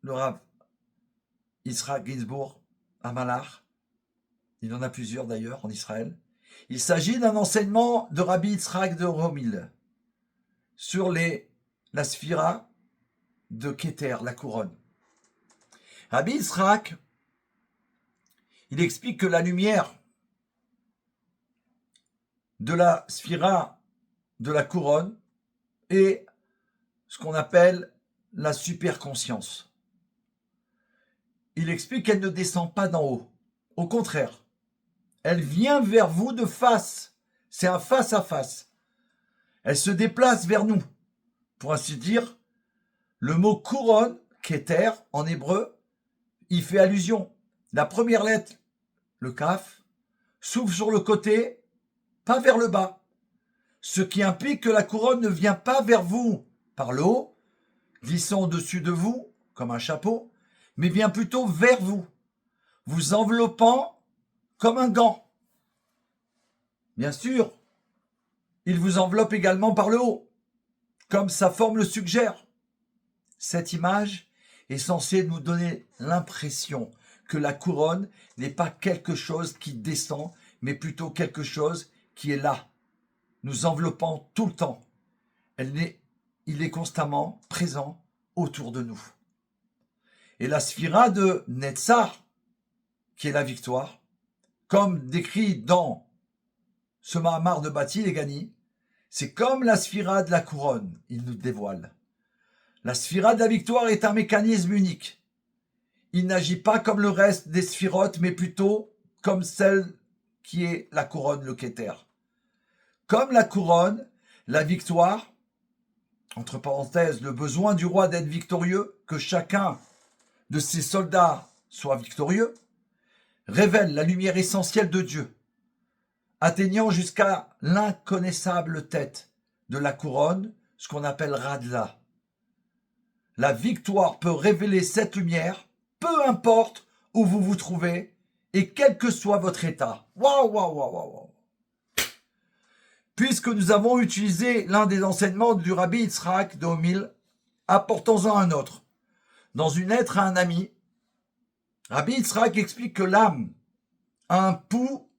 le Rav Yitzhak Ginsburg à Malach. Il en a plusieurs d'ailleurs en Israël. Il s'agit d'un enseignement de Rabbi Yitzhak de Romil sur la sphira de Keter, la couronne. Rabbi Yitzhak, il explique que la lumière de la sphira de la couronne est ce qu'on appelle la superconscience. Il explique qu'elle ne descend pas d'en haut. Au contraire, elle vient vers vous de face. C'est un face à face. Elle se déplace vers nous. Pour ainsi dire, le mot couronne, Keter, en hébreu, y fait allusion. La première lettre, le kaf, s'ouvre sur le côté, pas vers le bas. Ce qui implique que la couronne ne vient pas vers vous par le haut, glissant au-dessus de vous, comme un chapeau, mais vient plutôt vers vous, vous enveloppant comme un gant. Bien sûr, il vous enveloppe également par le haut, comme sa forme le suggère. Cette image est censée nous donner l'impression que la couronne n'est pas quelque chose qui descend, mais plutôt quelque chose qui est là, nous enveloppant tout le temps. Il est constamment présent autour de nous. Et la sphira de Netzar, qui est la victoire, comme décrit dans ce Mahamar de Bati et Gani, c'est comme la sphira de la couronne, il nous dévoile. La sphira de la victoire est un mécanisme unique. Il n'agit pas comme le reste des sphirotes, mais plutôt comme celle qui est la couronne, le Keter. Comme la couronne, la victoire, entre parenthèses, le besoin du roi d'être victorieux, que chacun de ses soldats soit victorieux, révèle la lumière essentielle de Dieu, atteignant jusqu'à l'inconnaissable tête de la couronne, ce qu'on appelle Radla. La victoire peut révéler cette lumière, peu importe où vous vous trouvez et quel que soit votre état. Waouh, waouh, waouh, waouh. Puisque nous avons utilisé l'un des enseignements du Rabbi Yitzhak de Homil, apportons-en un autre. Dans une lettre à un ami, Rabbi Yitzhak explique que l'âme a un pouls,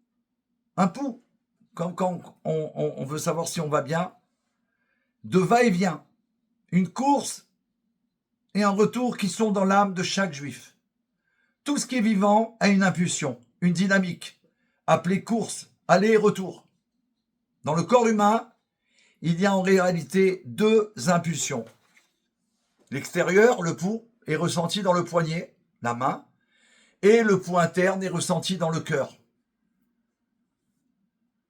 comme quand on veut savoir si on va bien, de va-et-vient, une course et un retour qui sont dans l'âme de chaque juif. Tout ce qui est vivant a une impulsion, une dynamique, appelée course, aller et retour. Dans le corps humain, il y a en réalité deux impulsions. L'extérieur, le pouls, est ressenti dans le poignet, la main, et le pouls interne est ressenti dans le cœur.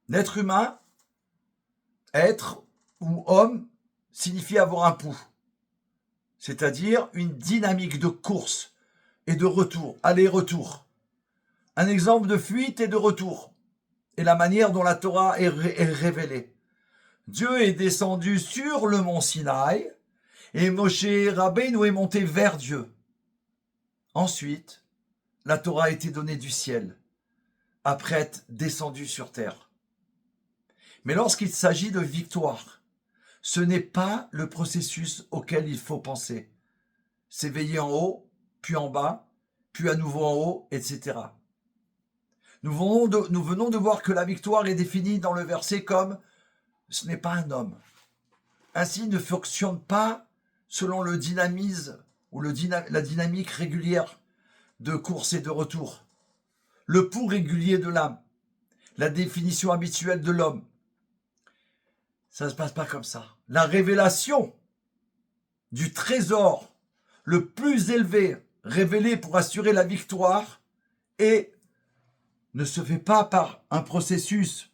L'être humain, être ou homme, signifie avoir un pouls, c'est-à-dire une dynamique de course et de retour, aller-retour. Un exemple de fuite et de retour, et la manière dont la Torah est révélée. Dieu est descendu sur le mont Sinaï, et Moshe Rabbeinu est monté vers Dieu. Ensuite, la Torah a été donnée du ciel, après être descendue sur terre. Mais lorsqu'il s'agit de victoire, ce n'est pas le processus auquel il faut penser. S'éveiller en haut, puis en bas, puis à nouveau en haut, etc. Nous venons de voir que la victoire est définie dans le verset comme « ce n'est pas un homme ». Ainsi ne fonctionne pas selon le dynamisme ou la dynamique régulière de course et de retour. Le pouls régulier de l'âme, la définition habituelle de l'homme. Ça ne se passe pas comme ça. La révélation du trésor le plus élevé révélé pour assurer la victoire ne se fait pas par un processus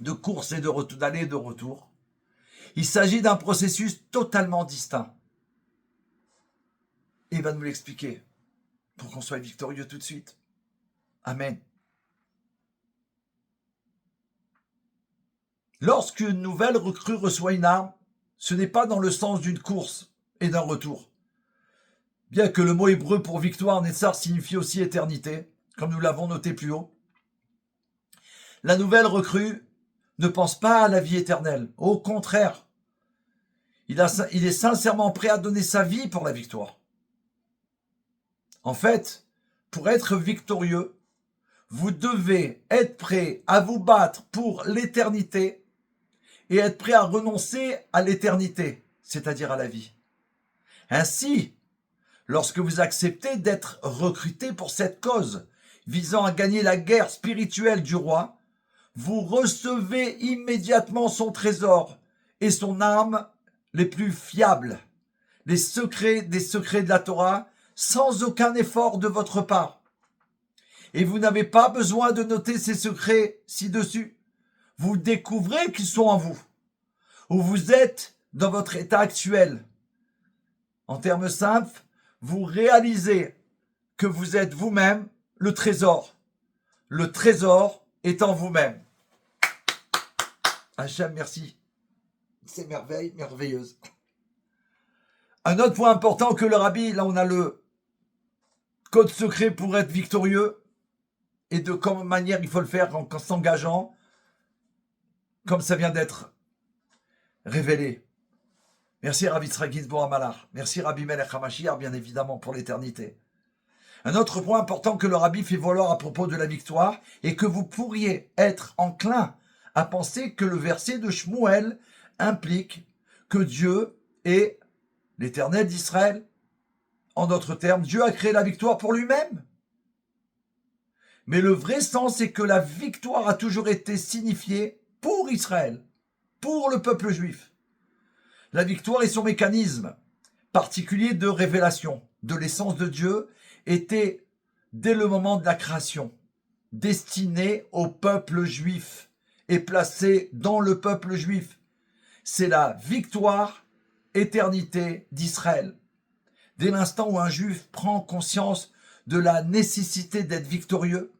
de course et de retour, d'aller et de retour. Il s'agit d'un processus totalement distinct. Et il va nous l'expliquer pour qu'on soit victorieux tout de suite. Amen. Lorsqu'une nouvelle recrue reçoit une arme, ce n'est pas dans le sens d'une course et d'un retour. Bien que le mot hébreu pour victoire, Netzar, signifie aussi éternité, comme nous l'avons noté plus haut. La nouvelle recrue ne pense pas à la vie éternelle. Au contraire, il est sincèrement prêt à donner sa vie pour la victoire. En fait, pour être victorieux, vous devez être prêt à vous battre pour l'éternité et être prêt à renoncer à l'éternité, c'est-à-dire à la vie. Ainsi, lorsque vous acceptez d'être recruté pour cette cause visant à gagner la guerre spirituelle du roi, vous recevez immédiatement son trésor et son arme les plus fiables, des secrets de la Torah, sans aucun effort de votre part. Et vous n'avez pas besoin de noter ces secrets ci-dessus. Vous découvrez qu'ils sont en vous, où vous êtes dans votre état actuel. En termes simples, vous réalisez que vous êtes vous-même le trésor. Le trésor est en vous-même. Hachem, merci. C'est merveilleuse. Un autre point important que le rabbi, là on a le code secret pour être victorieux et de quelle manière il faut le faire en s'engageant, comme ça vient d'être révélé. Merci Rabbi Yitzhak Ginsburg Amalar. Merci Rabbi Melech HaMashiach, bien évidemment, pour l'éternité. Un autre point important que le rabbi fait valoir à propos de la victoire est que vous pourriez être enclin à penser que le verset de Shmuel implique que Dieu est l'Éternel d'Israël. En d'autres termes, Dieu a créé la victoire pour lui-même. Mais le vrai sens est que la victoire a toujours été signifiée pour Israël, pour le peuple juif. La victoire est son mécanisme, particulier de révélation de l'essence de Dieu était, dès le moment de la création, destiné au peuple juif et placé dans le peuple juif. C'est la victoire, éternité d'Israël. Dès l'instant où un juif prend conscience de la nécessité d'être victorieux,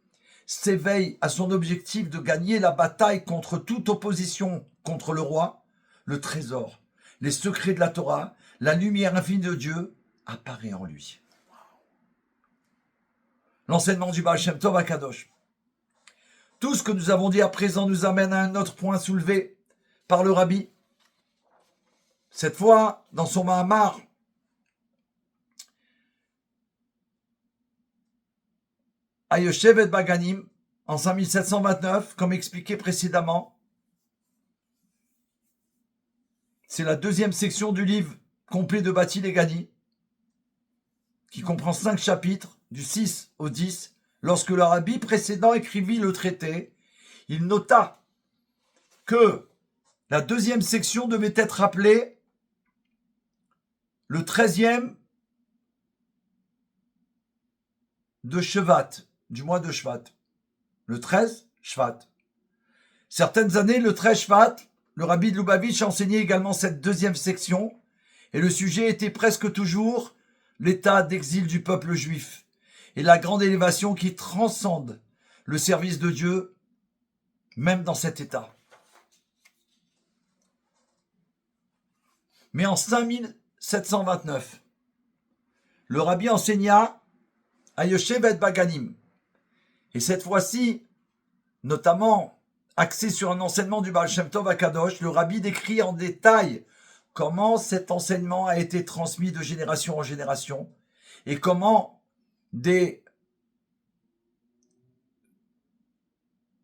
s'éveille à son objectif de gagner la bataille contre toute opposition contre le roi, le trésor, les secrets de la Torah, la lumière infinie de Dieu apparaît en lui. L'enseignement du Baal Shem Tov à Kadosh. Tout ce que nous avons dit à présent nous amène à un autre point soulevé par le Rabbi. Cette fois, dans son Mahamar, Ayoshev et Baganim, en 5729, comme expliqué précédemment, c'est la deuxième section du livre complet de Bati Legani, qui comprend 5 chapitres, du 6 au 10. Lorsque le rabbi précédent écrivit le traité, il nota que la deuxième section devait être appelée le 13e de Shevat, du mois de Shvat. Le 13, Shvat. Certaines années, le 13 Shvat, le rabbi de Lubavitch enseignait également cette deuxième section, et le sujet était presque toujours l'état d'exil du peuple juif et la grande élévation qui transcende le service de Dieu, même dans cet état. Mais en 5729, le rabbi enseigna Ayoshev et Baganim, et cette fois-ci, notamment axé sur un enseignement du Baal Shem Tov à Kadosh, le rabbi décrit en détail comment cet enseignement a été transmis de génération en génération et comment des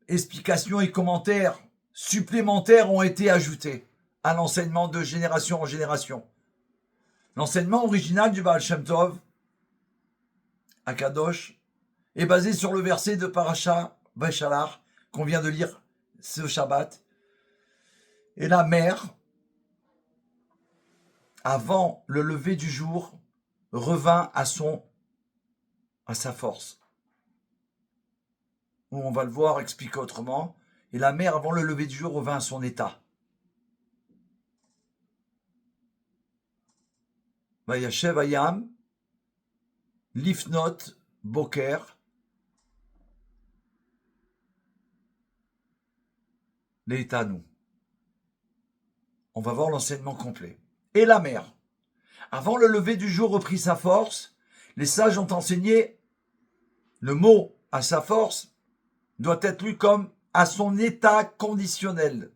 explications et commentaires supplémentaires ont été ajoutés à l'enseignement de génération en génération. L'enseignement original du Baal Shem Tov à Kadosh est basé sur le verset de Parasha Beshalach qu'on vient de lire ce Shabbat. Et la mer, avant le lever du jour, revint à sa force. Ou on va le voir expliquer autrement. Et la mer, avant le lever du jour, revint à son état. Vayashev Hayam, Lifnot, Boker, Leitanu. On va voir l'enseignement complet. Et la mer, avant le lever du jour, reprit sa force. Les sages ont enseigné le mot à sa force doit être lu comme à son état conditionnel.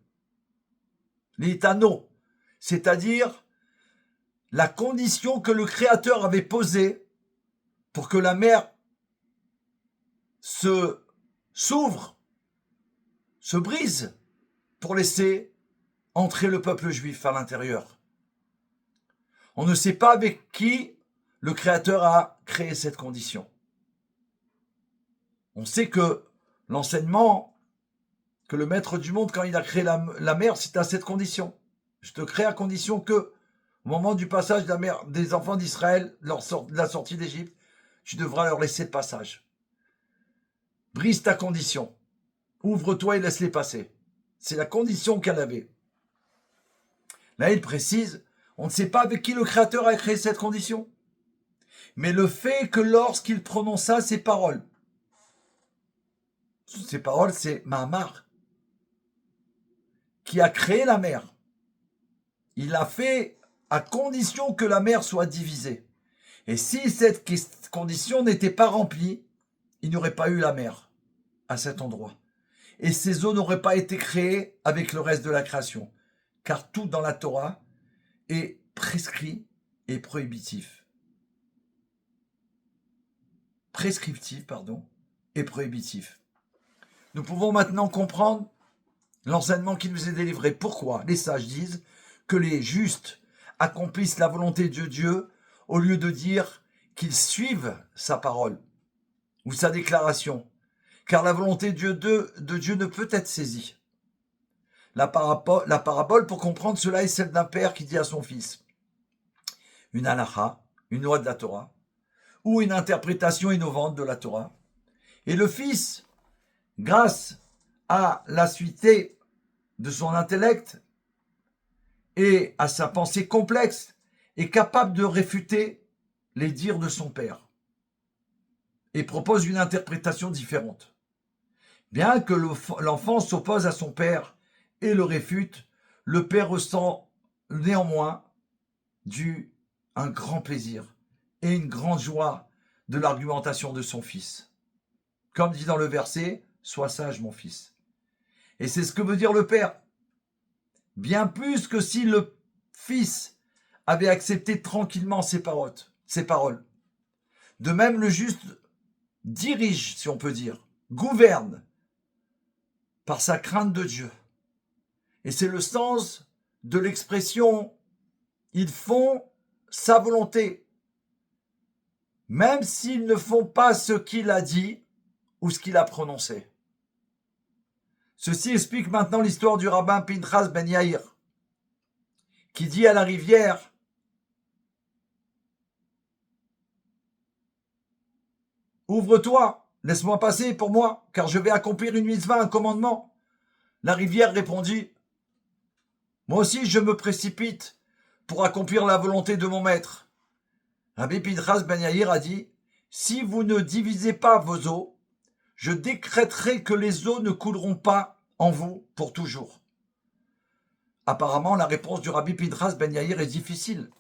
L'étano, c'est-à-dire la condition que le Créateur avait posée pour que la mer s'ouvre, se brise, pour laisser entrer le peuple juif à l'intérieur. On ne sait pas avec qui le Créateur a créé cette condition. On sait que l'enseignement que le maître du monde, quand il a créé la mer, c'est à cette condition. Je te crée à condition que, au moment du passage de la mer des enfants d'Israël, de la sortie d'Égypte, tu devras leur laisser le passage. Brise ta condition. Ouvre-toi et laisse-les passer. C'est la condition qu'elle avait. Là, il précise, on ne sait pas avec qui le Créateur a créé cette condition. Mais le fait que lorsqu'il prononça ces paroles, c'est Mahamar, qui a créé la mer. Il l'a fait à condition que la mer soit divisée. Et si cette condition n'était pas remplie, il n'y aurait pas eu la mer à cet endroit. Et ces eaux n'auraient pas été créées avec le reste de la création. Car tout dans la Torah est prescrit et prohibitif. Prescriptif, et prohibitif. Nous pouvons maintenant comprendre l'enseignement qui nous est délivré. Pourquoi les sages disent que les justes accomplissent la volonté de Dieu au lieu de dire qu'ils suivent sa parole ou sa déclaration, car la volonté de Dieu ne peut être saisie. La parabole, pour comprendre cela, est celle d'un père qui dit à son fils : une halakha, une loi de la Torah, ou une interprétation innovante de la Torah. Et le fils, grâce à l'acuité de son intellect et à sa pensée complexe, est capable de réfuter les dires de son père et propose une interprétation différente. Bien que l'enfant s'oppose à son père et le réfute, le père ressent néanmoins un grand plaisir et une grande joie de l'argumentation de son fils. Comme dit dans le verset, « Sois sage, mon fils ». Et c'est ce que veut dire le père. Bien plus que si le fils avait accepté tranquillement ses paroles. De même, le juste dirige, si on peut dire, gouverne par sa crainte de Dieu. Et c'est le sens de l'expression « ils font sa volonté », même s'ils ne font pas ce qu'il a dit ou ce qu'il a prononcé. Ceci explique maintenant l'histoire du rabbin Pinchas ben Yair, qui dit à la rivière « Ouvre-toi, laisse-moi passer pour moi, car je vais accomplir une mitzvah, un commandement. » La rivière répondit « Moi aussi je me précipite pour accomplir la volonté de mon maître. » Rabbi Pinchas ben Yair a dit « Si vous ne divisez pas vos eaux, je décréterai que les eaux ne couleront pas en vous pour toujours. » Apparemment, la réponse du Rabbi Pinchas ben Yair est difficile,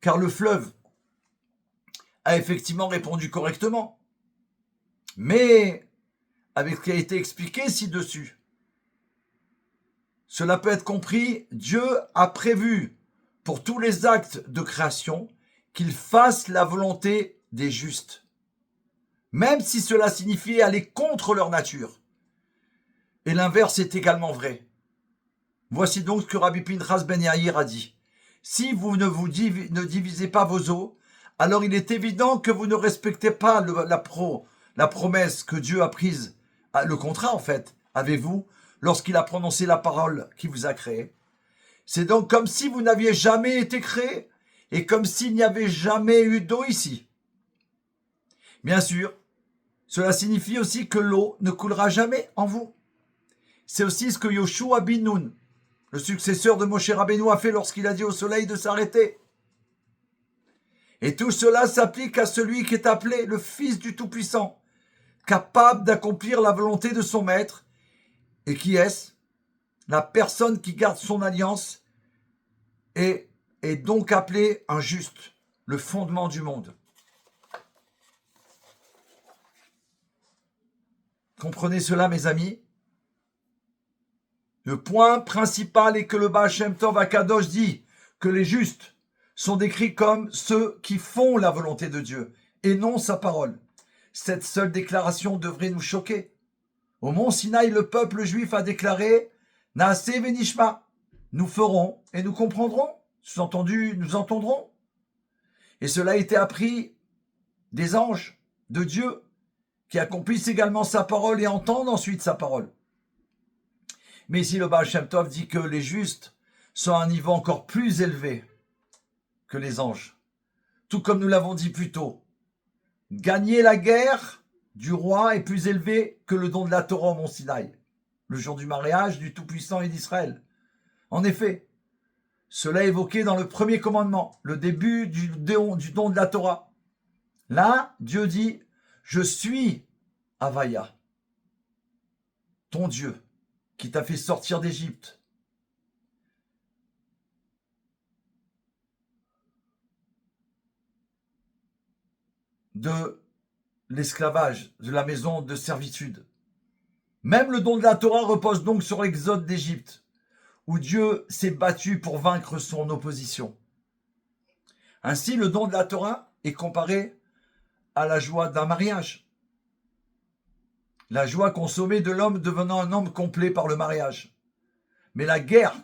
car le fleuve a effectivement répondu correctement. Mais, avec ce qui a été expliqué ci-dessus, cela peut être compris, Dieu a prévu pour tous les actes de création qu'il fasse la volonté des justes, même si cela signifiait aller contre leur nature. Et l'inverse est également vrai. Voici donc ce que Rabbi Pinchas ben Yair a dit. Si vous ne divisez pas vos eaux, alors il est évident que vous ne respectez pas la promesse que Dieu a prise, le contrat en fait, avec vous, lorsqu'il a prononcé la parole qui vous a créé. C'est donc comme si vous n'aviez jamais été créé et comme s'il n'y avait jamais eu d'eau ici. Bien sûr, cela signifie aussi que l'eau ne coulera jamais en vous. C'est aussi ce que Yoshua bin Nun, le successeur de Moshe Rabbeinu, a fait lorsqu'il a dit au soleil de s'arrêter. Et tout cela s'applique à celui qui est appelé le Fils du Tout-Puissant, capable d'accomplir la volonté de son maître. Et qui est-ce? La personne qui garde son alliance et est donc appelé un juste, le fondement du monde. Comprenez cela, mes amis? Le point principal est que le Baal Shem Tov Akadosh dit que les justes sont décrits comme ceux qui font la volonté de Dieu et non sa parole. Cette seule déclaration devrait nous choquer. Au mont Sinaï, le peuple juif a déclaré « Naaseh venishma » nous ferons et nous comprendrons, sous-entendu, nous entendrons. Et cela a été appris des anges de Dieu qui accomplissent également sa parole et entendent ensuite sa parole. Mais ici, le Baal Shem Tov dit que les justes sont à un niveau encore plus élevé que les anges. Tout comme nous l'avons dit plus tôt, gagner la guerre du roi est plus élevé que le don de la Torah au mont Sinaï, le jour du mariage du Tout-Puissant et d'Israël. En effet, cela est évoqué dans le premier commandement, le début du don de la Torah. Là, Dieu dit « Je suis Havaya, ton Dieu, qui t'a fait sortir d'Égypte. » de l'esclavage, de la maison de servitude. Même le don de la Torah repose donc sur l'exode d'Égypte, où Dieu s'est battu pour vaincre son opposition. Ainsi, le don de la Torah est comparé à la joie d'un mariage. La joie consommée de l'homme devenant un homme complet par le mariage. Mais la guerre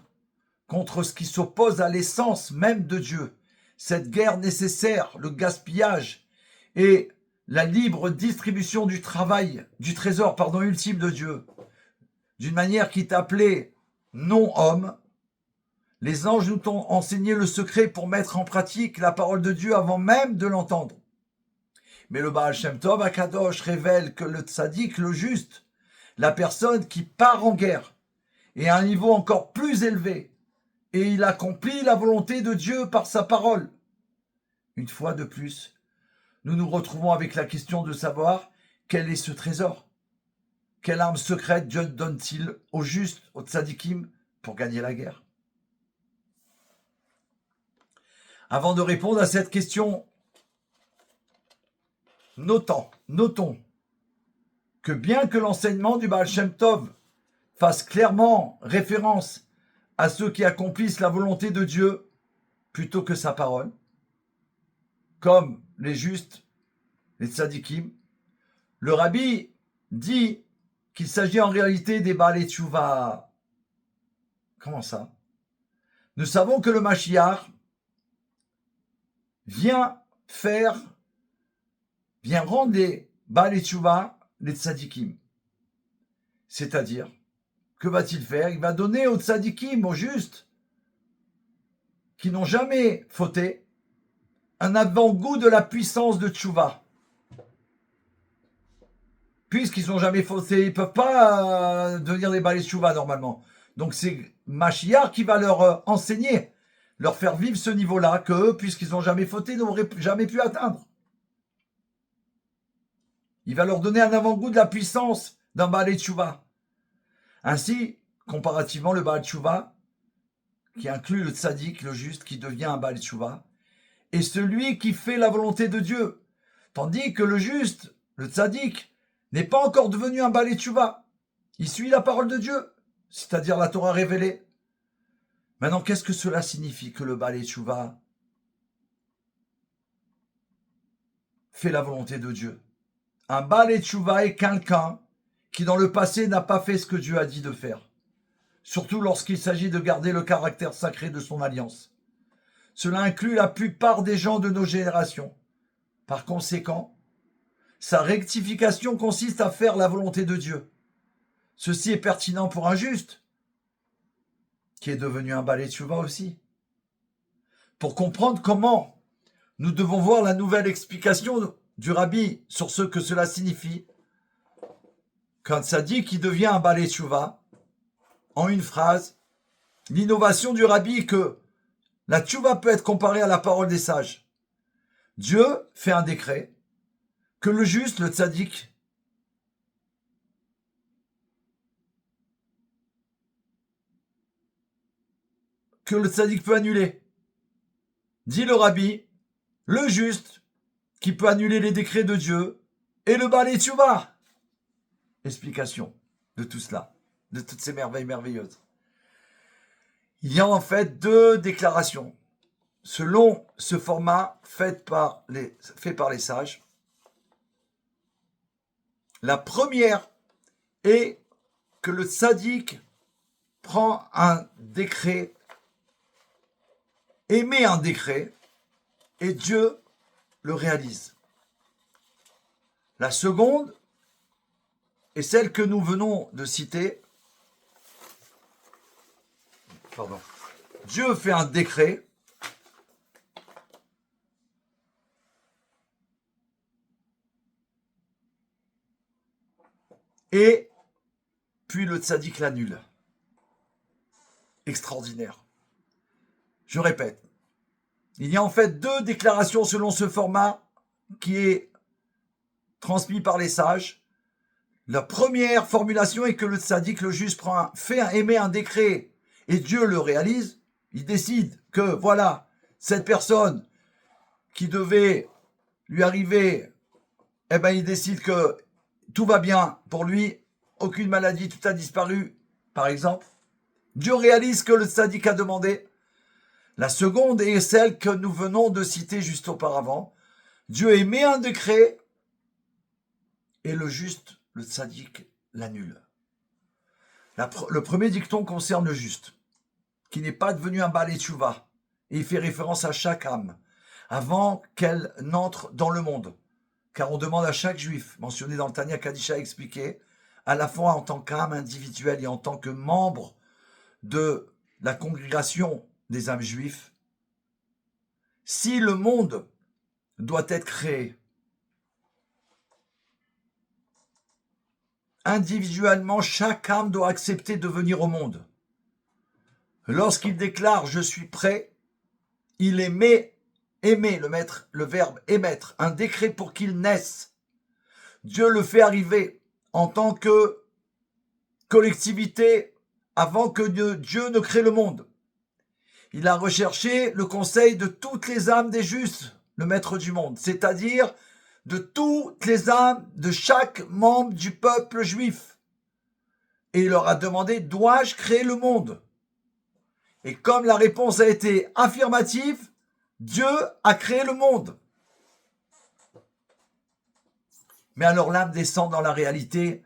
contre ce qui s'oppose à l'essence même de Dieu, cette guerre nécessaire, le gaspillage et la libre distribution du trésor ultime de Dieu, d'une manière qui est appelée non-homme, Les anges nous ont enseigné le secret pour mettre en pratique la parole de Dieu avant même de l'entendre. Mais le Baal Shem Tov Akadosh révèle que le tzaddik, le juste, la personne qui part en guerre, est à un niveau encore plus élevé, et il accomplit la volonté de Dieu par sa parole. Une fois de plus, nous nous retrouvons avec la question de savoir quel est ce trésor. Quelle arme secrète Dieu donne-t-il aux justes, aux tzadikim, pour gagner la guerre? Avant de répondre à cette question, notons que bien que l'enseignement du Baal Shem Tov fasse clairement référence à ceux qui accomplissent la volonté de Dieu plutôt que sa parole, comme les justes, les tzadikim, le rabbi dit qu'il s'agit en réalité des Baalei Tshuva. Comment ça? Nous savons que le Mashiach vient rendre les Baalei Tshuva les tzadikim. C'est-à-dire, que va-t-il faire? Il va donner aux tzadikim, aux justes, qui n'ont jamais fauté, un avant-goût de la puissance de Tshuva. Puisqu'ils n'ont jamais fauté, ils ne peuvent pas devenir des Baalei Tshuva normalement. Donc c'est Mashiach qui va leur enseigner, leur faire vivre ce niveau-là, que eux, puisqu'ils n'ont jamais fauté, n'auraient jamais pu atteindre. Il va leur donner un avant-goût de la puissance d'un Baalei Tshuva. Ainsi, comparativement, le Baal Tshuva, qui inclut le tzaddik, le juste, qui devient un Baalei Tshuva, est celui qui fait la volonté de Dieu. Tandis que le juste, le tzaddik, n'est pas encore devenu un Baalei Tshuva. Il suit la parole de Dieu, c'est-à-dire la Torah révélée. Maintenant, qu'est-ce que cela signifie que le Baalei Tshuva fait la volonté de Dieu? Un Baalei Tshuva est quelqu'un qui dans le passé n'a pas fait ce que Dieu a dit de faire, surtout lorsqu'il s'agit de garder le caractère sacré de son alliance. Cela inclut la plupart des gens de nos générations. Par conséquent, sa rectification consiste à faire la volonté de Dieu. Ceci est pertinent pour un juste, qui est devenu un Baalei Tshuva aussi. Pour comprendre comment nous devons voir la nouvelle explication du rabbi sur ce que cela signifie, quand ça dit qu'il devient un Baalei Tshuva, en une phrase, l'innovation du rabbi est que la Tshuva peut être comparée à la parole des sages. Dieu fait un décret que le juste, le tzaddik, peut annuler. Dit le rabbi, le juste qui peut annuler les décrets de Dieu est le Baalei Tshuva. Explication de tout cela, de toutes ces merveilles merveilleuses. Il y a en fait deux déclarations selon ce format fait par les sages. La première est que le tzaddik prend un décret, émet un décret, et Dieu le réalise. La seconde est celle que nous venons de citer. Dieu fait un décret, et puis le tzaddik l'annule. Extraordinaire. Je répète, il y a en fait deux déclarations selon ce format qui est transmis par les sages. La première formulation est que le tzaddik, le juste, émet un décret et Dieu le réalise. Il décide que voilà, cette personne qui devait lui arriver, il décide que tout va bien pour lui, aucune maladie, tout a disparu, par exemple. Dieu réalise que le tzaddik a demandé. La seconde est celle que nous venons de citer juste auparavant. Dieu émet un décret et le juste, le tzaddik, l'annule. Le premier dicton concerne le juste, qui n'est pas devenu un Baalei Tshuva, et il fait référence à chaque âme, avant qu'elle n'entre dans le monde. Car on demande à chaque juif, mentionné dans le Tanya Kadisha expliqué, à la fois en tant qu'âme individuelle et en tant que membre de la congrégation des âmes juifs, si le monde doit être créé individuellement, chaque âme doit accepter de venir au monde. Lorsqu'il déclare « je suis prêt », il émet, le verbe émettre, un décret pour qu'il naisse. Dieu le fait arriver en tant que collectivité avant que Dieu ne crée le monde. Il a recherché le conseil de toutes les âmes des justes, le maître du monde, c'est-à-dire de toutes les âmes de chaque membre du peuple juif. Et il leur a demandé, dois-je créer le monde? Et comme la réponse a été affirmative, Dieu a créé le monde. Mais alors l'âme descend dans la réalité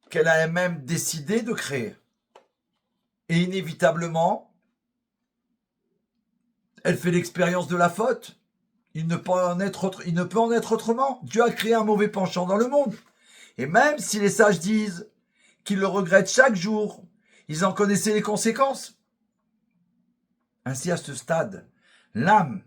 qu'elle a elle-même décidé de créer. Et inévitablement, elle fait l'expérience de la faute. Il ne peut en être autrement. Dieu a créé un mauvais penchant dans le monde. Et même si les sages disent qu'ils le regrettent chaque jour, ils en connaissaient les conséquences. Ainsi, à ce stade, l'âme,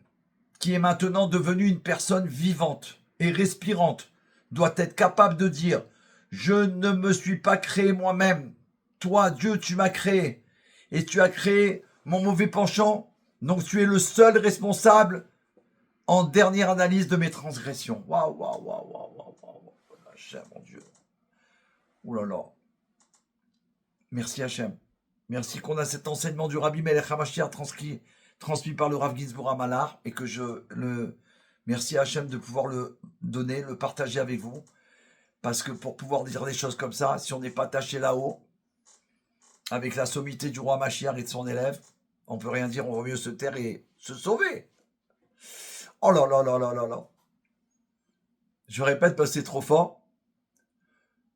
qui est maintenant devenue une personne vivante et respirante, doit être capable de dire « Je ne me suis pas créé moi-même. Toi, Dieu, tu m'as créé. Et tu as créé mon mauvais penchant. Donc tu es le seul responsable en dernière analyse de mes transgressions. » Waouh, waouh, waouh, waouh, waouh, waouh. Hachem, mon Dieu. Ouh là là. Merci Hachem. Merci qu'on a cet enseignement du Rabbi Melech HaMashiach transmis par le Rav Ginsburg Amalar et que merci Hachem de pouvoir le donner, le partager avec vous. Parce que pour pouvoir dire des choses comme ça, si on n'est pas attaché là-haut, avec la sommité du roi Mashiach et de son élève, on peut rien dire, on vaut mieux se taire et se sauver. Oh là là là là là là. Je répète parce que c'est trop fort.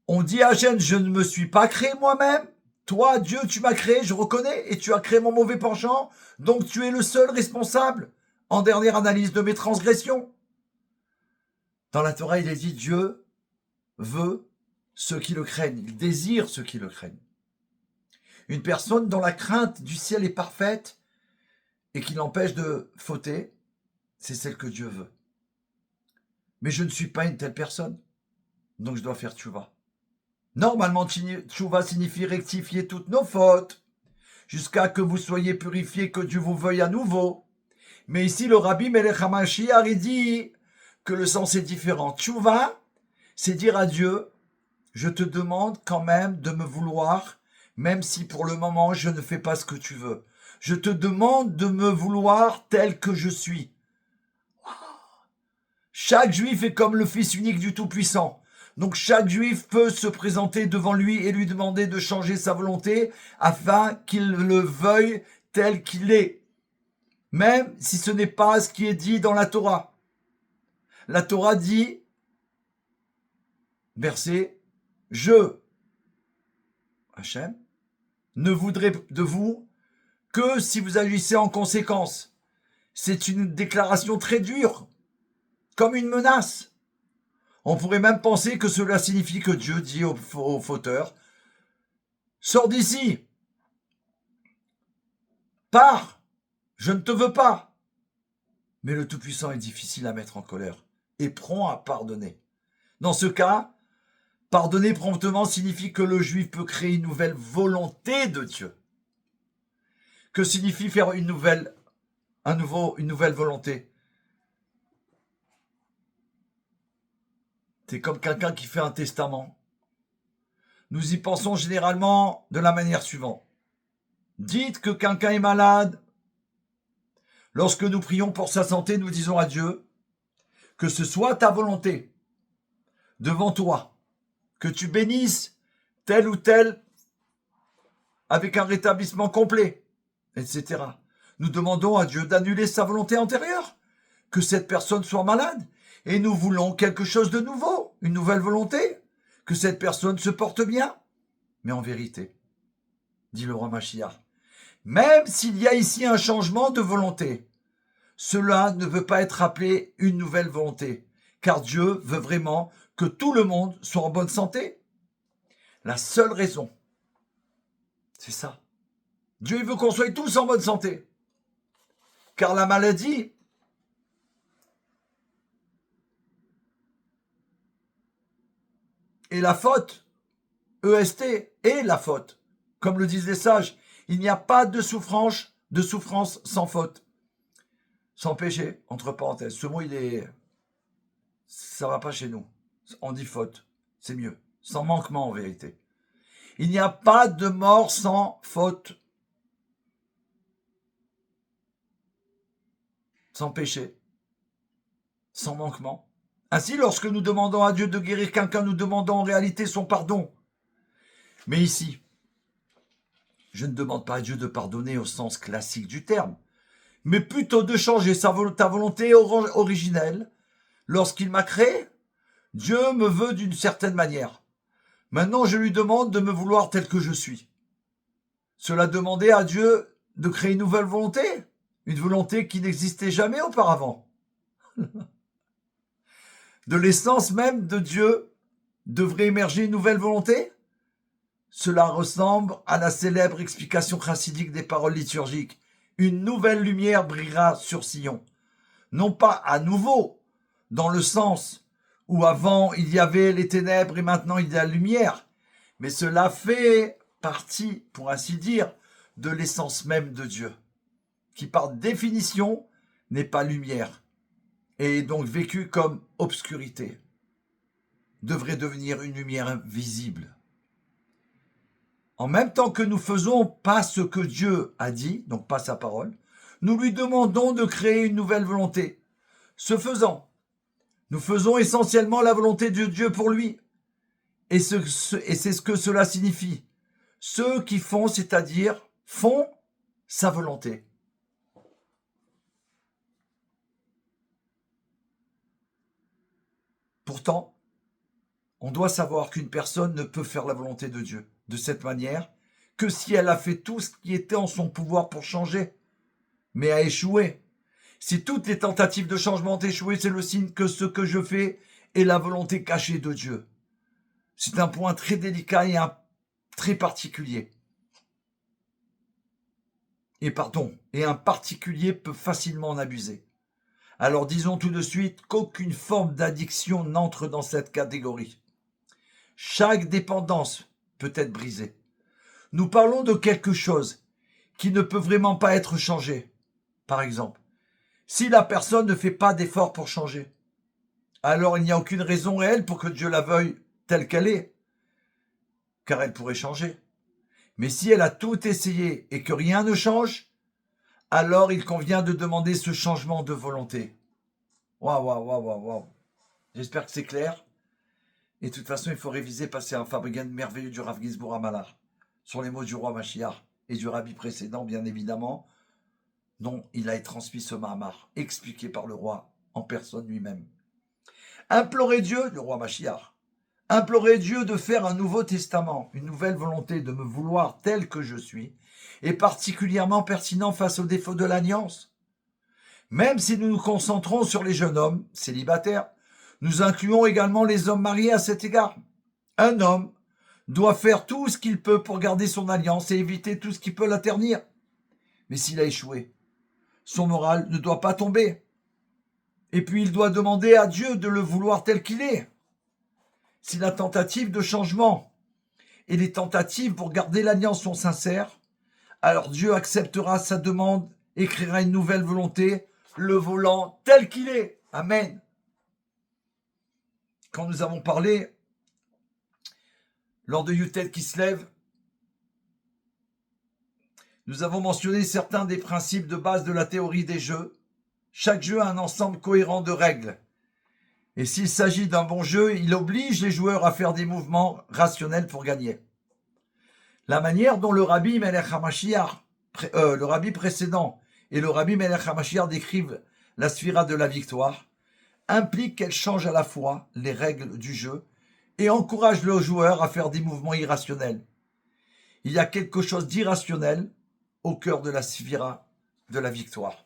On dit à Hachem, je ne me suis pas créé moi-même. Toi, Dieu, tu m'as créé, je reconnais, et tu as créé mon mauvais penchant, donc tu es le seul responsable, en dernière analyse, de mes transgressions. Dans la Torah, il est dit, Dieu veut ceux qui le craignent, il désire ceux qui le craignent. Une personne dont la crainte du ciel est parfaite et qui l'empêche de fauter, c'est celle que Dieu veut. Mais je ne suis pas une telle personne, donc je dois faire tchouva. Normalement, tchouva signifie rectifier toutes nos fautes, jusqu'à que vous soyez purifiés, que Dieu vous veuille à nouveau. Mais ici, le Rabbi Melech HaMashiach, il dit que le sens est différent. Tchouva, c'est dire à Dieu, je te demande quand même de me vouloir, même si pour le moment je ne fais pas ce que tu veux. Je te demande de me vouloir tel que je suis. Chaque juif est comme le fils unique du Tout-Puissant. Donc chaque juif peut se présenter devant lui et lui demander de changer sa volonté afin qu'il le veuille tel qu'il est. Même si ce n'est pas ce qui est dit dans la Torah. La Torah dit, verset, je, Hachem, ne voudrais de vous que si vous agissez en conséquence. C'est une déclaration très dure, comme une menace. On pourrait même penser que cela signifie que Dieu dit au fauteur, sors d'ici, pars, je ne te veux pas. Mais le Tout-Puissant est difficile à mettre en colère et prompt à pardonner. Dans ce cas, pardonner promptement signifie que le juif peut créer une nouvelle volonté de Dieu. Que signifie faire une nouvelle volonté? C'est comme quelqu'un qui fait un testament. Nous y pensons généralement de la manière suivante. Dites que quelqu'un est malade. Lorsque nous prions pour sa santé, nous disons à Dieu que ce soit ta volonté devant toi, que tu bénisses tel ou tel avec un rétablissement complet, etc. Nous demandons à Dieu d'annuler sa volonté antérieure, que cette personne soit malade, et nous voulons quelque chose de nouveau, une nouvelle volonté, que cette personne se porte bien. Mais en vérité, dit le roi Mashiach, même s'il y a ici un changement de volonté, cela ne veut pas être appelé une nouvelle volonté, car Dieu veut vraiment que tout le monde soit en bonne santé. La seule raison, c'est ça. Dieu veut qu'on soit tous en bonne santé. Car la maladie et la faute, EST, et la faute. Comme le disent les sages, il n'y a pas de souffrance sans faute. Sans péché, entre parenthèses. Ce mot, ça va pas chez nous. On dit faute, c'est mieux. Sans manquement, en vérité. Il n'y a pas de mort sans faute. Sans péché. Sans manquement. Ainsi, lorsque nous demandons à Dieu de guérir quelqu'un, nous demandons en réalité son pardon. Mais ici, je ne demande pas à Dieu de pardonner au sens classique du terme, mais plutôt de changer ta volonté originelle. Lorsqu'il m'a créé, Dieu me veut d'une certaine manière. Maintenant, je lui demande de me vouloir tel que je suis. Cela demandait à Dieu de créer une nouvelle volonté, une volonté qui n'existait jamais auparavant. De l'essence même de Dieu devrait émerger une nouvelle volonté. Cela ressemble à la célèbre explication chassidique des paroles liturgiques. Une nouvelle lumière brillera sur Sion. Non pas à nouveau, dans le sens où avant il y avait les ténèbres et maintenant il y a la lumière, mais cela fait partie, pour ainsi dire, de l'essence même de Dieu, qui par définition n'est pas lumière, et est donc vécue comme obscurité, devrait devenir une lumière visible. En même temps que nous faisons pas ce que Dieu a dit, donc pas sa parole, nous lui demandons de créer une nouvelle volonté. Ce faisant, nous faisons essentiellement la volonté de Dieu pour lui. Et c'est ce que cela signifie. Ceux qui font, c'est-à-dire font sa volonté. Pourtant, on doit savoir qu'une personne ne peut faire la volonté de Dieu de cette manière que si elle a fait tout ce qui était en son pouvoir pour changer, mais a échoué. Si toutes les tentatives de changement ont échoué, c'est le signe que ce que je fais est la volonté cachée de Dieu. C'est un point très délicat et très particulier. Et un particulier peut facilement en abuser. Alors disons tout de suite qu'aucune forme d'addiction n'entre dans cette catégorie. Chaque dépendance peut être brisée. Nous parlons de quelque chose qui ne peut vraiment pas être changé. Par exemple, si la personne ne fait pas d'effort pour changer, alors il n'y a aucune raison réelle pour que Dieu la veuille telle qu'elle est, car elle pourrait changer. Mais si elle a tout essayé et que rien ne change, alors il convient de demander ce changement de volonté. Waouh. J'espère que c'est clair. Et de toute façon, il faut réviser, passer un fabricant merveilleux du Rav Gizbour Amalar sur les mots du roi Mashiach et du rabbi précédent, bien évidemment, dont il a transmis ce Mahamar, expliqué par le roi en personne lui-même. Implorer Dieu, le roi Mashiach, implorer Dieu de faire un nouveau testament, une nouvelle volonté de me vouloir tel que je suis, est particulièrement pertinent face aux défauts de l'alliance. Même si nous nous concentrons sur les jeunes hommes célibataires, nous incluons également les hommes mariés à cet égard. Un homme doit faire tout ce qu'il peut pour garder son alliance et éviter tout ce qui peut la ternir. Mais s'il a échoué, son moral ne doit pas tomber. Et puis il doit demander à Dieu de le vouloir tel qu'il est. Si la tentative de changement et les tentatives pour garder l'alliance sont sincères, alors Dieu acceptera sa demande et créera une nouvelle volonté, le voulant tel qu'il est. Amen. Quand nous avons parlé, lors de Youtel qui se lève, nous avons mentionné certains des principes de base de la théorie des jeux. Chaque jeu a un ensemble cohérent de règles. Et s'il s'agit d'un bon jeu, il oblige les joueurs à faire des mouvements rationnels pour gagner. La manière dont le rabbi Melech HaMashiach, le rabbi précédent et le rabbi Melech HaMashiach décrivent la sphira de la victoire, implique qu'elle change à la fois les règles du jeu et encourage le joueur à faire des mouvements irrationnels. Il y a quelque chose d'irrationnel au cœur de la sphira de la victoire.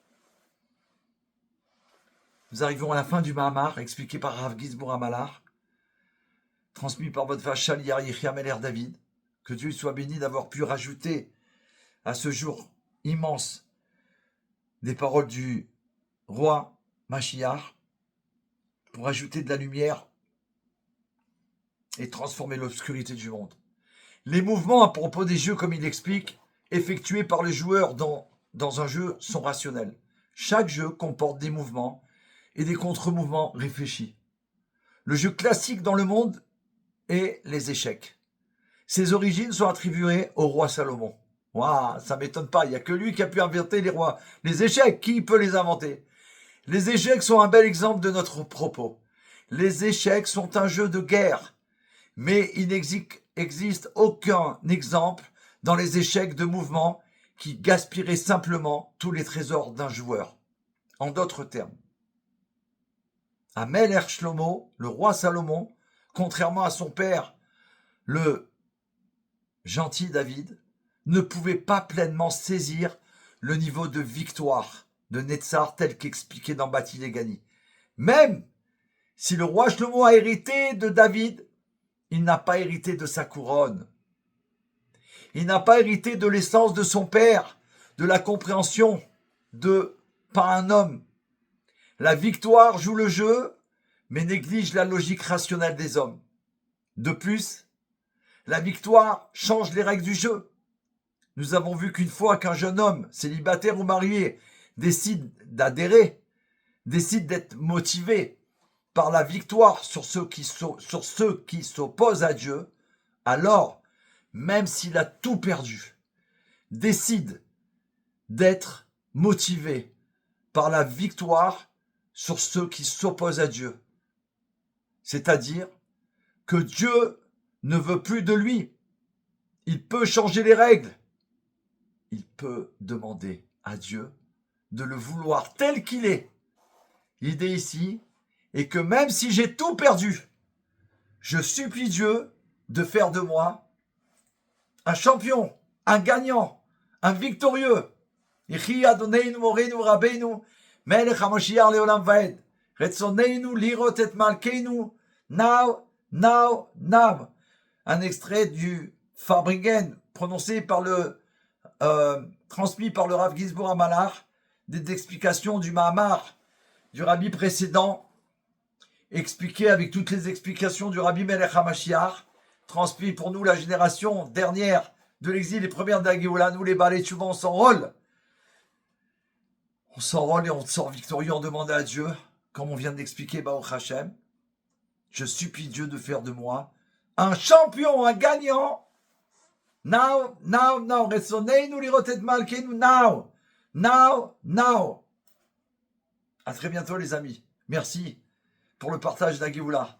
Nous arrivons à la fin du Mahamar, expliqué par Rav Gizbour Amalar, transmis par votre Vachal Yarichia Meler David. Que Dieu soit béni d'avoir pu rajouter à ce jour immense des paroles du roi Mashiach pour ajouter de la lumière et transformer l'obscurité du monde. Les mouvements à propos des jeux, comme il explique, effectués par les joueurs dans un jeu sont rationnels. Chaque jeu comporte des mouvements et des contre-mouvements réfléchis. Le jeu classique dans le monde est les échecs. Ses origines sont attribuées au roi Salomon. Waouh, ça m'étonne pas, il n'y a que lui qui a pu inventer les rois. Les échecs, qui peut les inventer? Les échecs sont un bel exemple de notre propos. Les échecs sont un jeu de guerre, mais il n'existe aucun exemple dans les échecs de mouvement qui gaspillerait simplement tous les trésors d'un joueur. En d'autres termes, Amelech Shlomo, le roi Salomon, contrairement à son père, le gentil David, ne pouvait pas pleinement saisir le niveau de victoire de Netzar tel qu'expliqué dans Bati Legani. Même si le roi Shlomo a hérité de David, il n'a pas hérité de sa couronne. Il n'a pas hérité de l'essence de son père, de la compréhension de pas un homme. La victoire joue le jeu, mais néglige la logique rationnelle des hommes. De plus, la victoire change les règles du jeu. Nous avons vu qu'une fois qu'un jeune homme, célibataire ou marié, décide d'adhérer, décide d'être motivé par la victoire sur ceux qui s'opposent à Dieu, alors, même s'il a tout perdu, décide d'être motivé par la victoire sur ceux qui s'opposent à Dieu. C'est-à-dire que Dieu ne veut plus de lui. Il peut changer les règles. Il peut demander à Dieu de le vouloir tel qu'il est. L'idée ici est que même si j'ai tout perdu, je supplie Dieu de faire de moi un champion, un gagnant, un victorieux. Ichi Adoneinu Moreinu Rabbeinu Melech HaMashiach Leolam Vaed. Retzoneinu lirot et malkeinu now. Un extrait du Farbringen prononcé par transmis par le Rav Gizbour Amalach, des explications du Mahamar du Rabbi précédent, expliqué avec toutes les explications du Rabbi Melech HaMashiach, transmis pour nous, la génération dernière de l'exil, les premières de la Géoula. Nous, les Balei Tshuva, on s'enrôle. On s'enrôle et on sort victorieux en demandant à Dieu, comme on vient d'expliquer, Baruch Hashem. Je supplie Dieu de faire de moi un champion, un gagnant. Now. Retzoneinu lirot et malkeinu now. À très bientôt, les amis. Merci pour le partage de la Géoula.